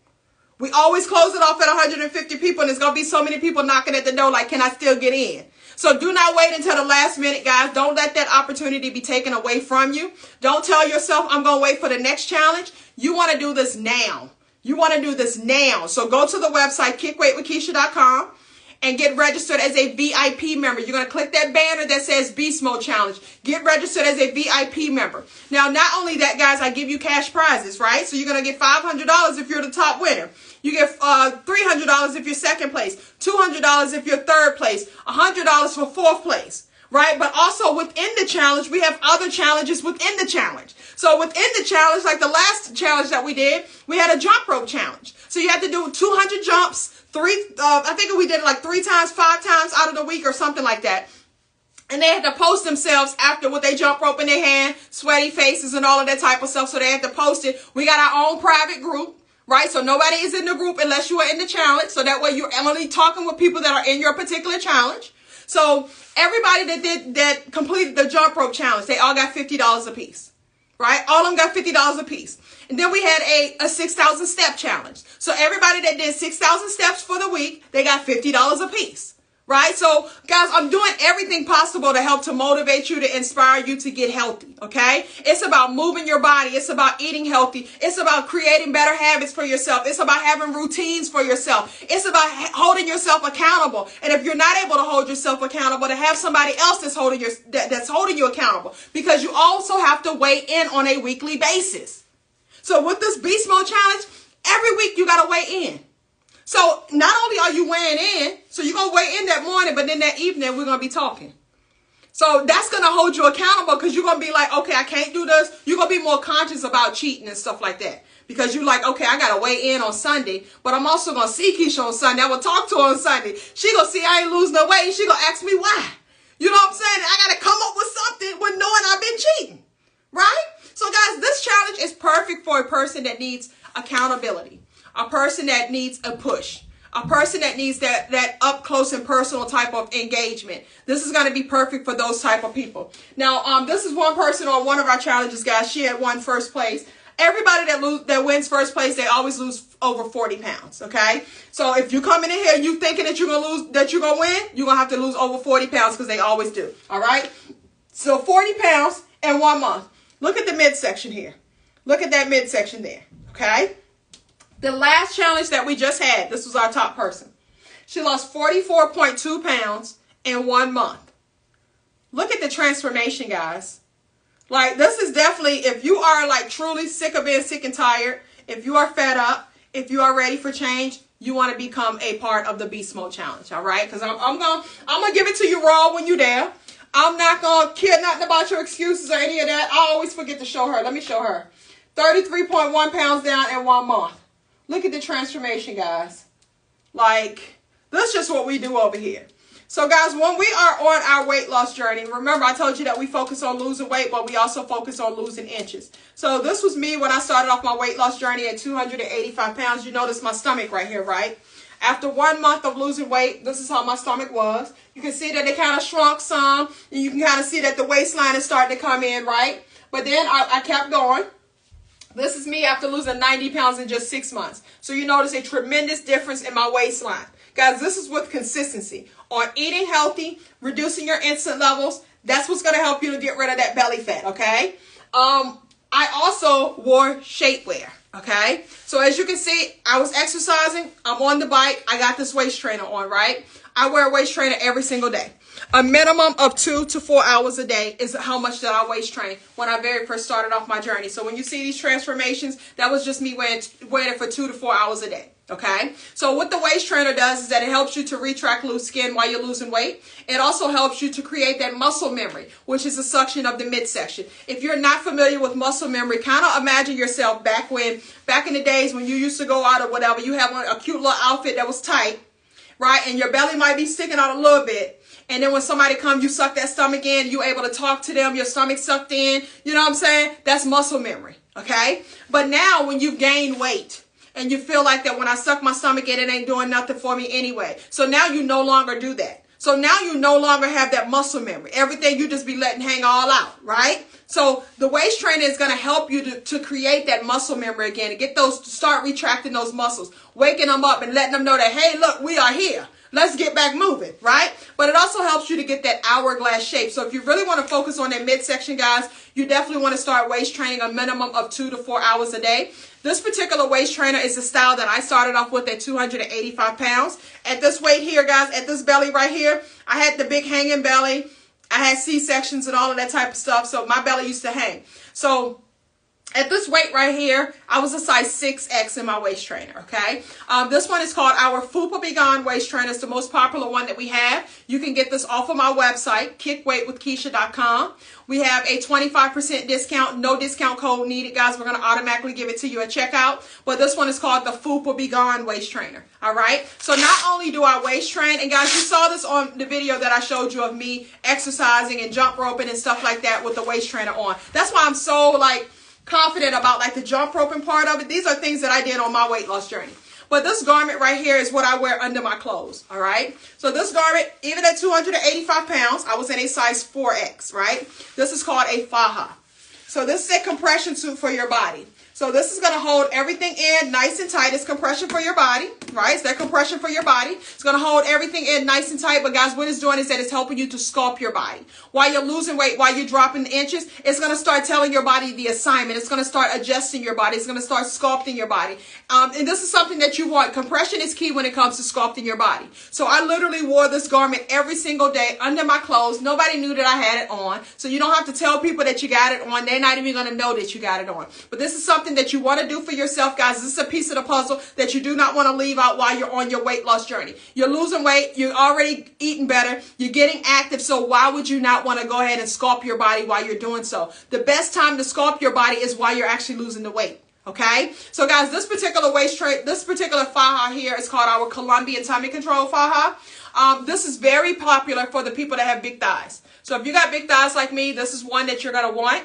We always close it off at 150 people, and there's going to be so many people knocking at the door like, can I still get in? So do not wait until the last minute, guys. Don't let that opportunity be taken away from you. Don't tell yourself, I'm going to wait for the next challenge. You want to do this now. You want to do this now. So go to the website, kickweightwithkeisha.com, and get registered as a VIP member. You're going to click that banner that says Beast Mode Challenge. Get registered as a VIP member. Now, not only that, guys, I give you cash prizes, right? So you're going to get $500 if you're the top winner. You get $300 if you're second place, $200 if you're third place, $100 for fourth place, right? But also within the challenge, we have other challenges within the challenge. So within the challenge, like the last challenge that we did, we had a jump rope challenge. So you had to do 200 jumps, I think we did it like 3 times, 5 times out of the week or something like that. And they had to post themselves after with their jump rope in their hand, sweaty faces and all of that type of stuff. So they had to post it. We got our own private group, right? So nobody is in the group unless you are in the challenge. So that way you're only talking with people that are in your particular challenge. So everybody that completed the jump rope challenge, they all got $50 a piece, right? All of them got $50 a piece. And then we had a 6,000 step challenge. So everybody that did 6,000 steps for the week, they got $50 a piece. Right? So, guys, I'm doing everything possible to help to motivate you, to inspire you to get healthy, okay? It's about moving your body. It's about eating healthy. It's about creating better habits for yourself. It's about having routines for yourself. It's about holding yourself accountable. And if you're not able to hold yourself accountable, to have somebody else that's holding you accountable, because you also have to weigh in on a weekly basis. So with this Beast Mode Challenge, every week you got to weigh in. So not only are you weighing in, so you're going to weigh in that morning, but then that evening we're going to be talking. So that's going to hold you accountable, because you're going to be like, okay, I can't do this. You're going to be more conscious about cheating and stuff like that. Because you're like, okay, I got to weigh in on Sunday, but I'm also going to see Keisha on Sunday. I will talk to her on Sunday. She going to see I ain't losing no weight. She going to ask me why. You know what I'm saying? I got to come up with something when knowing I've been cheating. Right? So guys, this challenge is perfect for a person that needs accountability. A person that needs a push. A person that needs that up close and personal type of engagement. This is going to be perfect for those type of people. Now, this is one person on one of our challenges, guys. She had won first place. Everybody that wins first place, they always lose over 40 pounds, okay? So if you're coming in here, you thinking that you're going to lose, that you're going to win, you're going to have to lose over 40 pounds, because they always do, all right? So 40 pounds in 1 month. Look at the midsection here. Look at that midsection there, okay? The last challenge that we just had, this was our top person. She lost 44.2 pounds in 1 month. Look at the transformation, guys. Like, this is definitely, if you are like truly sick of being sick and tired, if you are fed up, if you are ready for change, you want to become a part of the Beast Mode Challenge, all right? Because I'm gonna give it to you raw when you're there. I'm not gonna care nothing about your excuses or any of that. I always forget to show her. Let me show her. 33.1 pounds down in 1 month. Look at the transformation, guys. Like, that's just what we do over here. So, guys, when we are on our weight loss journey, remember I told you that we focus on losing weight, but we also focus on losing inches. So, this was me when I started off my weight loss journey at 285 pounds. You notice my stomach right here, right? After 1 month of losing weight, this is how my stomach was. You can see that it kind of shrunk some. And you can kind of see that the waistline is starting to come in, right? But then I kept going. This is me after losing 90 pounds in just 6 months. So you notice a tremendous difference in my waistline. Guys, this is with consistency. On eating healthy, reducing your insulin levels, that's what's going to help you to get rid of that belly fat, okay? I also wore shapewear, okay? So as you can see, I was exercising. I'm on the bike. I got this waist trainer on, right? I wear a waist trainer every single day. A minimum of 2 to 4 hours a day is how much that I waist train when I very first started off my journey. So when you see these transformations, that was just me waiting for 2 to 4 hours a day. Okay, so what the waist trainer does is that it helps you to retract loose skin while you're losing weight. It also helps you to create that muscle memory, which is a suction of the midsection. If you're not familiar with muscle memory, kind of imagine yourself back in the days when you used to go out or whatever, you have a cute little outfit that was tight, right? And your belly might be sticking out a little bit. And then when somebody comes, you suck that stomach in, you're able to talk to them, your stomach sucked in, you know what I'm saying? That's muscle memory, okay? But now when you've gained weight, and you feel like that when I suck my stomach in, it ain't doing nothing for me anyway. So now you no longer do that. So now you no longer have that muscle memory. Everything you just be letting hang all out, right? So the waist trainer is going to help you to create that muscle memory again and get those, start retracting those muscles, waking them up and letting them know that, hey, look, we are here. Let's get back moving, right? But it also helps you to get that hourglass shape. So if you really want to focus on that midsection, guys, you definitely want to start waist training a minimum of 2 to 4 hours a day. This particular waist trainer is the style that I started off with at 285 pounds. At this weight here, guys, at this belly right here, I had the big hanging belly. I had C-sections and all of that type of stuff. So my belly used to hang. So At this weight right here, I was a size 6X in my waist trainer, okay? This one is called our Fupa Be Gone waist trainer. It's the most popular one that we have. You can get this off of my website, kickweightwithkeisha.com. We have a 25% discount, no discount code needed, guys. We're going to automatically give it to you at checkout. But this one is called the Fupa Be Gone waist trainer, all right? So not only do I waist train, and guys, you saw this on the video that I showed you of me exercising and jump roping and stuff like that with the waist trainer on. That's why I'm so, like, confident about like the jump roping part of it. These are things that I did on my weight loss journey. But this garment right here is what I wear under my clothes, all right? So this garment, even at 285 pounds, I was in a size 4X, right? This is called a faja. So this is a compression suit for your body. So this is going to hold everything in nice and tight. It's compression for your body, right? It's that compression for your body. It's going to hold everything in nice and tight. But guys, what it's doing is that it's helping you to sculpt your body. While you're losing weight, while you're dropping inches, it's going to start telling your body the assignment. It's going to start adjusting your body. It's going to start sculpting your body. And this is something that you want. Compression is key when it comes to sculpting your body. So I literally wore this garment every single day under my clothes. Nobody knew that I had it on. So you don't have to tell people that you got it on. They're not even going to know that you got it on. But this is something that you want to do for yourself, guys. This is a piece of the puzzle that you do not want to leave out while you're on your weight loss journey. You're losing weight. You're already eating better. You're getting active. So why would you not want to go ahead and sculpt your body while you're doing so? The best time to sculpt your body is while you're actually losing the weight. Okay, so guys, this particular faja here is called our Colombian tummy control faja. This is very popular for the people that have big thighs. So if you got big thighs like me, this is one that you're going to want.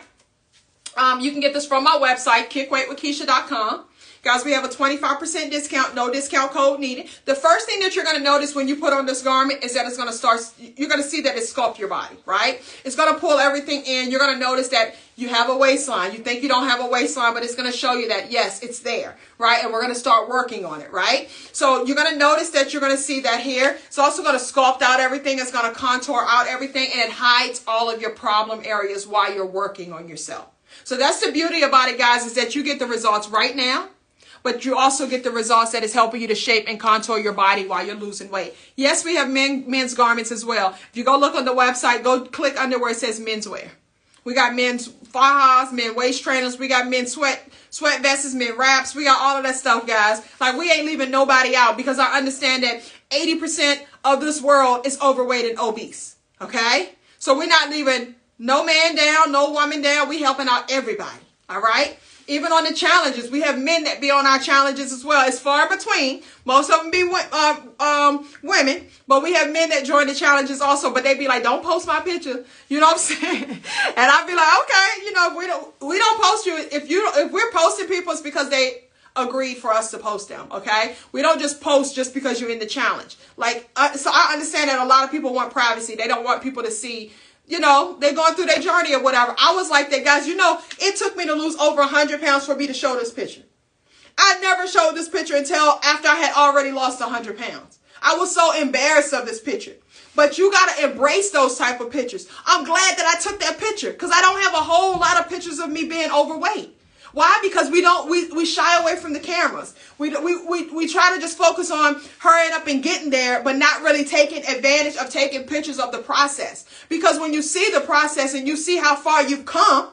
You can get this from my website, kickweightwithkeisha.com. Guys, we have a 25% discount, no discount code needed. The first thing that you're going to notice when you put on this garment is that it's going to start, you're going to see that it sculpts your body, right? It's going to pull everything in. You're going to notice that you have a waistline. You think you don't have a waistline, but it's going to show you that, yes, it's there, right? And we're going to start working on it, right? So you're going to notice that you're going to see that here. It's also going to sculpt out everything. It's going to contour out everything, and it hides all of your problem areas while you're working on yourself. So that's the beauty about it, guys, is that you get the results right now, but you also get the results that is helping you to shape and contour your body while you're losing weight. Yes, we have men's garments as well. If you go look on the website, go click under where it says menswear. We got men's fajas, men waist trainers. We got men's sweat vests, men wraps. We got all of that stuff, guys. Like, we ain't leaving nobody out, because I understand that 80% of this world is overweight and obese, okay? So we're not leaving no man down, no woman down. We helping out everybody, all right? Even on the challenges, we have men that be on our challenges as well. It's far between. Most of them be women, but we have men that join the challenges also. But they be like, "Don't post my picture," you know what I'm saying? And I be like, "Okay, you know, we don't post you. If we're posting people, it's because they agreed for us to post them. Okay, we don't just post just because you're in the challenge. Like, so I understand that a lot of people want privacy. They don't want people to see. You know, they're going through their journey or whatever. I was like that, guys. You know, it took me to lose over 100 pounds for me to show this picture. I never showed this picture until after I had already lost 100 pounds. I was so embarrassed of this picture. But you got to embrace those type of pictures. I'm glad that I took that picture, because I don't have a whole lot of pictures of me being overweight. Why? Because we shy away from the cameras. We try to just focus on hurrying up and getting there, but not really taking advantage of taking pictures of the process. Because when you see the process and you see how far you've come,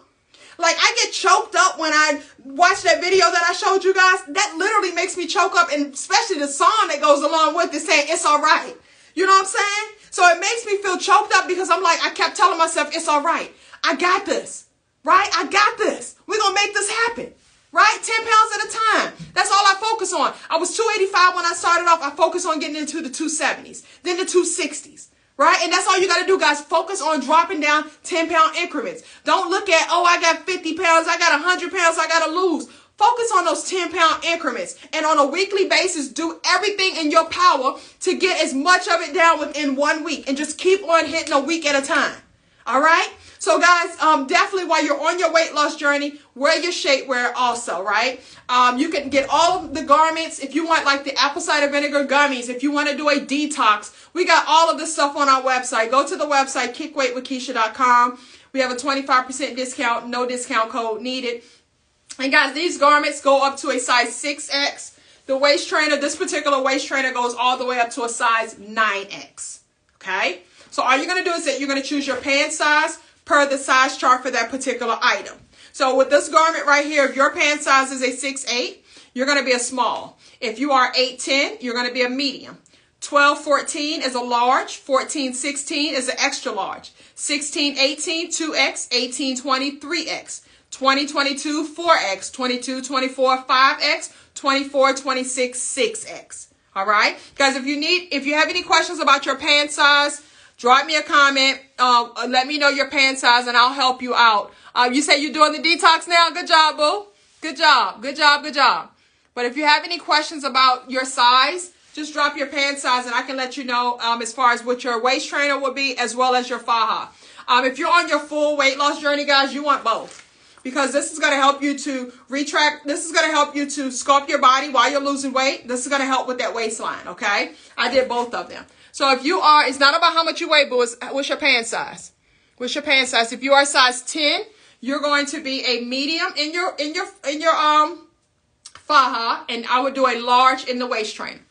like, I get choked up when I watch that video that I showed you guys. That literally makes me choke up, and especially the song that goes along with it saying, "It's all right." You know what I'm saying? So it makes me feel choked up, because I'm like, I kept telling myself, it's all right. I got this. Right? I got this. We're going to make this happen. Right? 10 pounds at a time. That's all I focus on. I was 285 when I started off. I focused on getting into the 270s, then the 260s. Right? And that's all you got to do, guys. Focus on dropping down 10-pound increments. Don't look at, oh, I got 50 pounds. I got 100 pounds. I got to lose. Focus on those 10-pound increments. And on a weekly basis, do everything in your power to get as much of it down within 1 week. And just keep on hitting a week at a time. All right? So guys, definitely while you're on your weight loss journey, wear your shapewear also, right? You can get all of the garments. If you want like the apple cider vinegar gummies, if you want to do a detox, we got all of this stuff on our website. Go to the website, kickweightwithkeisha.com. We have a 25% discount, no discount code needed. And guys, these garments go up to a size 6X. The waist trainer, this particular waist trainer goes all the way up to a size 9X, okay? So all you're going to do is that you're going to choose your pant size per the size chart for that particular item. So with this garment right here, if your pant size is a 6'8", you're going to be a small. If you are 8'10", you're going to be a medium. 12'14" is a large. 14'16" is an extra large. 16'18", 2X. 18'20", 3X. 20'22", 4X. 22'24", 5X. 24'26", 6X. All right, guys. If you have any questions about your pant size, drop me a comment. Let me know your pant size, and I'll help you out. You say you're doing the detox now. Good job, boo. Good job. Good job. Good job. But if you have any questions about your size, just drop your pant size, and I can let you know as far as what your waist trainer will be, as well as your faja. If you're on your full weight loss journey, guys, you want both. Because this is going to help you to retract. This is going to help you to sculpt your body while you're losing weight. This is going to help with that waistline, okay? I did both of them. So if you are, it's not about how much you weigh, but what's your pant size? What's your pant size? If you are size 10, you're going to be a medium in your faja, and I would do a large in the waist trainer.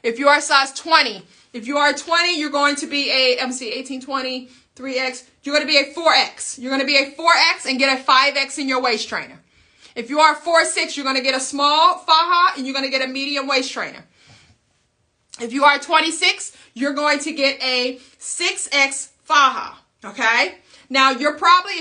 If you are size 20, you're going to be a, 18, 20, 3X. You're going to be a 4X. You're going to be a 4X and get a 5X in your waist trainer. If you are 4'6", you're going to get a small faja and you're going to get a medium waist trainer. If you are 26, you're going to get a 6X faja. Okay? Now, if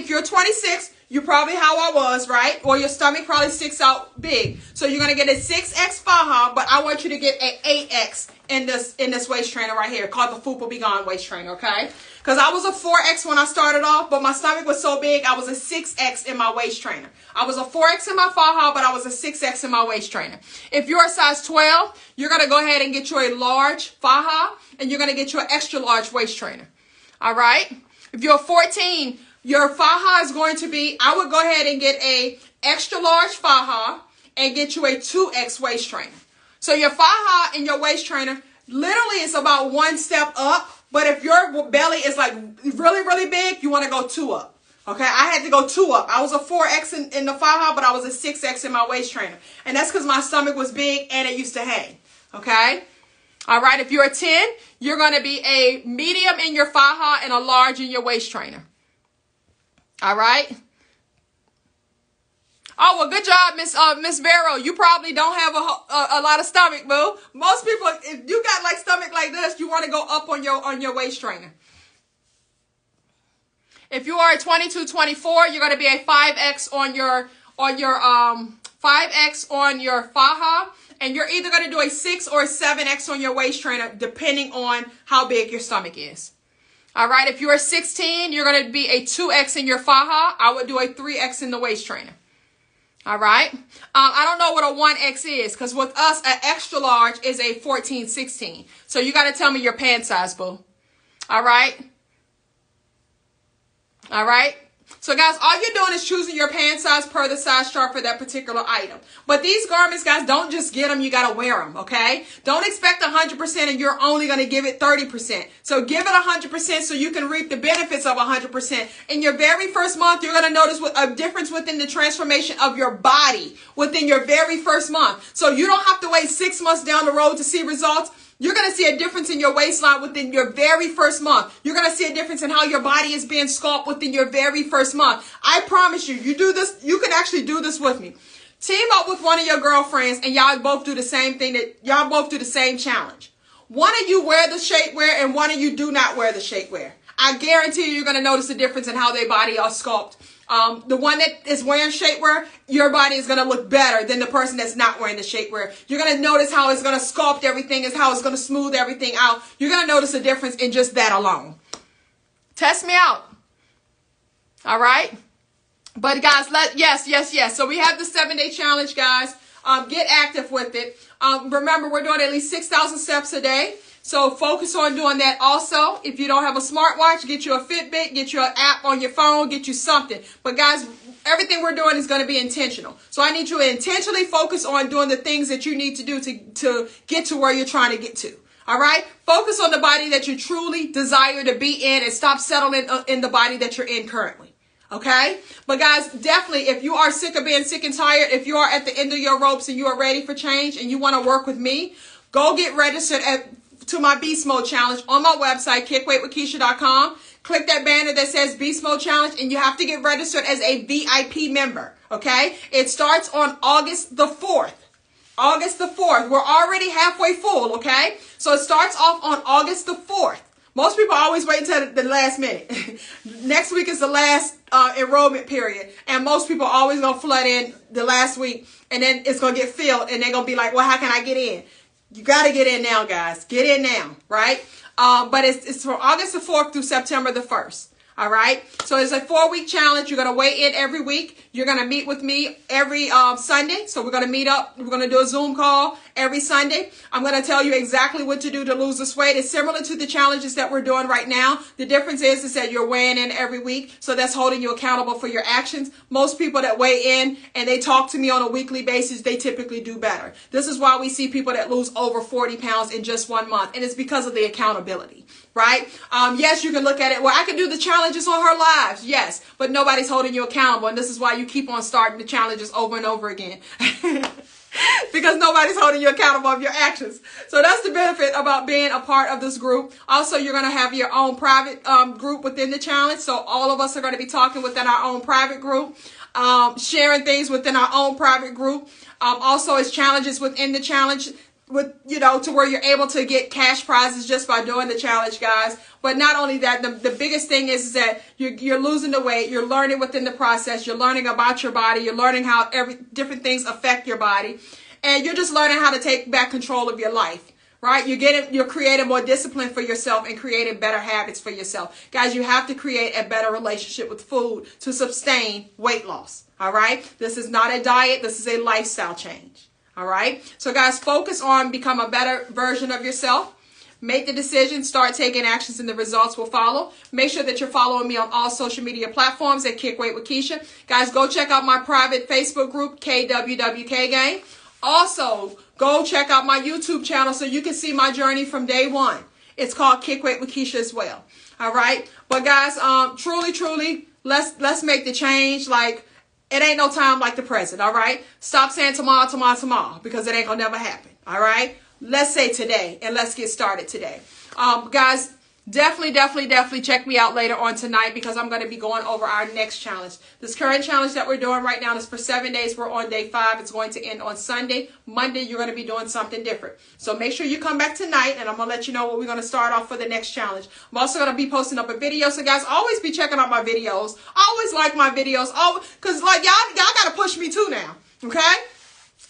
you're 26, you're probably how I was, right? Or your stomach probably sticks out big. So you're going to get a 6X faja, but I want you to get an 8X in this waist trainer right here, called the Fupa Be Gone waist trainer, okay? Because I was a 4X when I started off, but my stomach was so big, I was a 6X in my waist trainer. I was a 4X in my faja, but I was a 6X in my waist trainer. If you're a size 12, you're going to go ahead and get you a large faja, and you're going to get you an extra large waist trainer. All right? If you're 14, your faja is going to be, I would go ahead and get a extra large faja and get you a 2X waist trainer. So your faja and your waist trainer literally is about one step up. But if your belly is like really, really big, you want to go 2 up. Okay, I had to go 2 up. I was a 4X in the faja, but I was a 6X in my waist trainer. And that's because my stomach was big and it used to hang. Okay? All right, if you're a 10, you're going to be a medium in your faja and a large in your waist trainer. All right? Oh, well, good job, Miss Vero. You probably don't have a lot of stomach, boo. Most people, if you got like stomach like this, you want to go up on your waist trainer. If you are a 22, 24, you're going to be a 5X on your 5X on your faja, and you're either going to do a 6 or a 7X on your waist trainer, depending on how big your stomach is. All right, if you're 16, you're going to be a 2X in your faja. I would do a 3X in the waist trainer. All right. I don't know what a 1X is, because with us, an extra large is a 14, 16. So you got to tell me your pant size, boo. All right. All right. So guys, all you're doing is choosing your pant size per the size chart for that particular item. But these garments, guys, don't just get them. You got to wear them. Okay. Don't expect 100% and you're only going to give it 30%. So give it 100% so you can reap the benefits of 100%. In your very first month, you're going to notice a difference within the transformation of your body within your very first month. So you don't have to wait 6 months down the road to see results. You're going to see a difference in your waistline within your very first month. You're going to see a difference in how your body is being sculpted within your very first month. I promise you, you do this, you can actually do this with me. Team up with one of your girlfriends and y'all both do the same thing, y'all both do the same challenge. One of you wear the shapewear and one of you do not wear the shapewear. I guarantee you're going to notice a difference in how their body are sculpted. The one that is wearing shapewear, your body is going to look better than the person that's not wearing the shapewear. You're going to notice how it's going to sculpt everything, is how it's going to smooth everything out. You're going to notice a difference in just that alone. Test me out. All right. But guys, yes. So we have the 7-day challenge, guys. Get active with it. Remember, we're doing at least 6,000 steps a day. So focus on doing that also. If you don't have a smartwatch, get you a Fitbit, get you an app on your phone, get you something. But guys, everything we're doing is going to be intentional. So I need you to intentionally focus on doing the things that you need to do to get to where you're trying to get to. All right? Focus on the body that you truly desire to be in and stop settling in the body that you're in currently. Okay? But guys, definitely, if you are sick of being sick and tired, if you are at the end of your ropes and you are ready for change and you want to work with me, go get registered to my Beast Mode Challenge on my website, kickweightwithkeisha.com. Click that banner that says Beast Mode Challenge, and you have to get registered as a VIP member, okay? It starts on August the 4th. August the 4th. We're already halfway full, okay? So it starts off on August the 4th. Most people always wait until the last minute. Next week is the last enrollment period. And most people always going to flood in the last week. And then it's going to get filled. And they're going to be like, well, how can I get in? You got to get in now, guys. Get in now, right? But it's from August the 4th through September the 1st. All right. So it's a 4-week challenge. You're going to weigh in every week. You're going to meet with me every Sunday. So we're going to meet up. We're going to do a Zoom call every Sunday. I'm going to tell you exactly what to do to lose this weight. It's similar to the challenges that we're doing right now. The difference is that you're weighing in every week. So that's holding you accountable for your actions. Most people that weigh in and they talk to me on a weekly basis, they typically do better. This is why we see people that lose over 40 pounds in just 1 month. And it's because of the accountability. Right? Yes, you can look at it. Well, I can do the challenges on her lives. Yes, but nobody's holding you accountable. And this is why you keep on starting the challenges over and over again. Because nobody's holding you accountable of your actions. So that's the benefit about being a part of this group. Also, you're going to have your own private group within the challenge. So all of us are going to be talking within our own private group, sharing things within our own private group. Also, it's challenges within the challenge, with, you know, to where you're able to get cash prizes just by doing the challenge, guys. But not only that, the biggest thing is that you're losing the weight. You're learning within the process. You're learning about your body. You're learning how different things affect your body. And you're just learning how to take back control of your life, right? You're creating more discipline for yourself and creating better habits for yourself. Guys, you have to create a better relationship with food to sustain weight loss, all right? This is not a diet. This is a lifestyle change. All right. So guys, focus on become a better version of yourself. Make the decision, start taking actions, and the results will follow. Make sure that you're following me on all social media platforms at Kick Weight with Keisha. Guys, go check out my private Facebook group, KWWK Gang. Also, go check out my YouTube channel so you can see my journey from day one. It's called Kick Weight with Keisha as well. All right. But guys, truly, let's make the change. Like, it ain't no time like the present, all right? Stop saying tomorrow, because it ain't gonna never happen, all right? Let's say today, and let's get started today. Guys, definitely check me out later on tonight, because I'm gonna be going over our next challenge. This current challenge that we're doing right now is for 7 days. We're on day 5. It's going to end on Sunday. Monday, you're gonna be doing something different. So make sure you come back tonight, and I'm gonna let you know what we're gonna start off for the next challenge. I'm also gonna be posting up a video, so guys, always be checking out my videos. Always like my videos, because like y'all gotta push me too now, okay?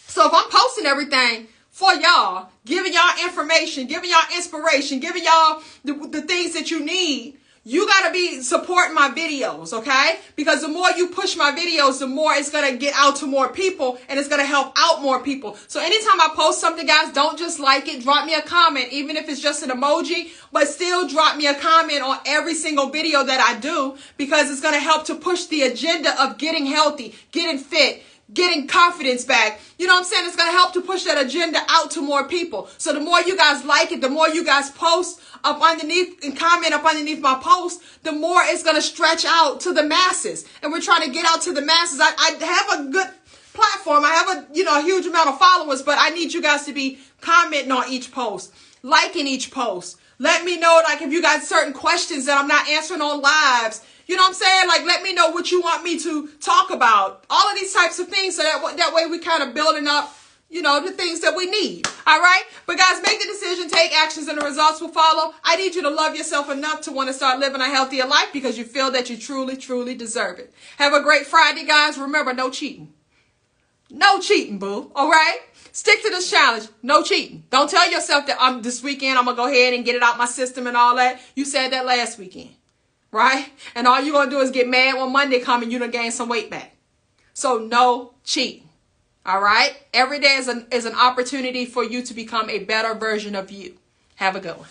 So if I'm posting everything for y'all, giving y'all information, giving y'all inspiration, giving y'all the things that you need, you got to be supporting my videos, okay? Because the more you push my videos, the more it's going to get out to more people, and it's going to help out more people. So anytime I post something, guys, don't just like it. Drop me a comment, even if it's just an emoji, but still drop me a comment on every single video that I do, because it's going to help to push the agenda of getting healthy, getting fit, getting confidence back. You know what I'm saying? It's going to help to push that agenda out to more people. So the more you guys like it, the more you guys post up underneath and comment up underneath my post, the more it's going to stretch out to the masses. And we're trying to get out to the masses. I have a good platform. I have a huge amount of followers, but I need you guys to be commenting on each post, liking each post. Let me know, like, if you got certain questions that I'm not answering on lives. You know what I'm saying? Like, let me know what you want me to talk about. All of these types of things, so that way we kind of building up, the things that we need. All right? But guys, make the decision, take actions, and the results will follow. I need you to love yourself enough to want to start living a healthier life, because you feel that you truly deserve it. Have a great Friday, guys. Remember, no cheating. No cheating, boo. All right? Stick to this challenge. No cheating. Don't tell yourself that this weekend I'm going to go ahead and get it out my system and all that. You said that last weekend. Right? And all you're going to do is get mad when Monday comes and you done gain some weight back. So no cheating. All right? Every day is an opportunity for you to become a better version of you. Have a good one.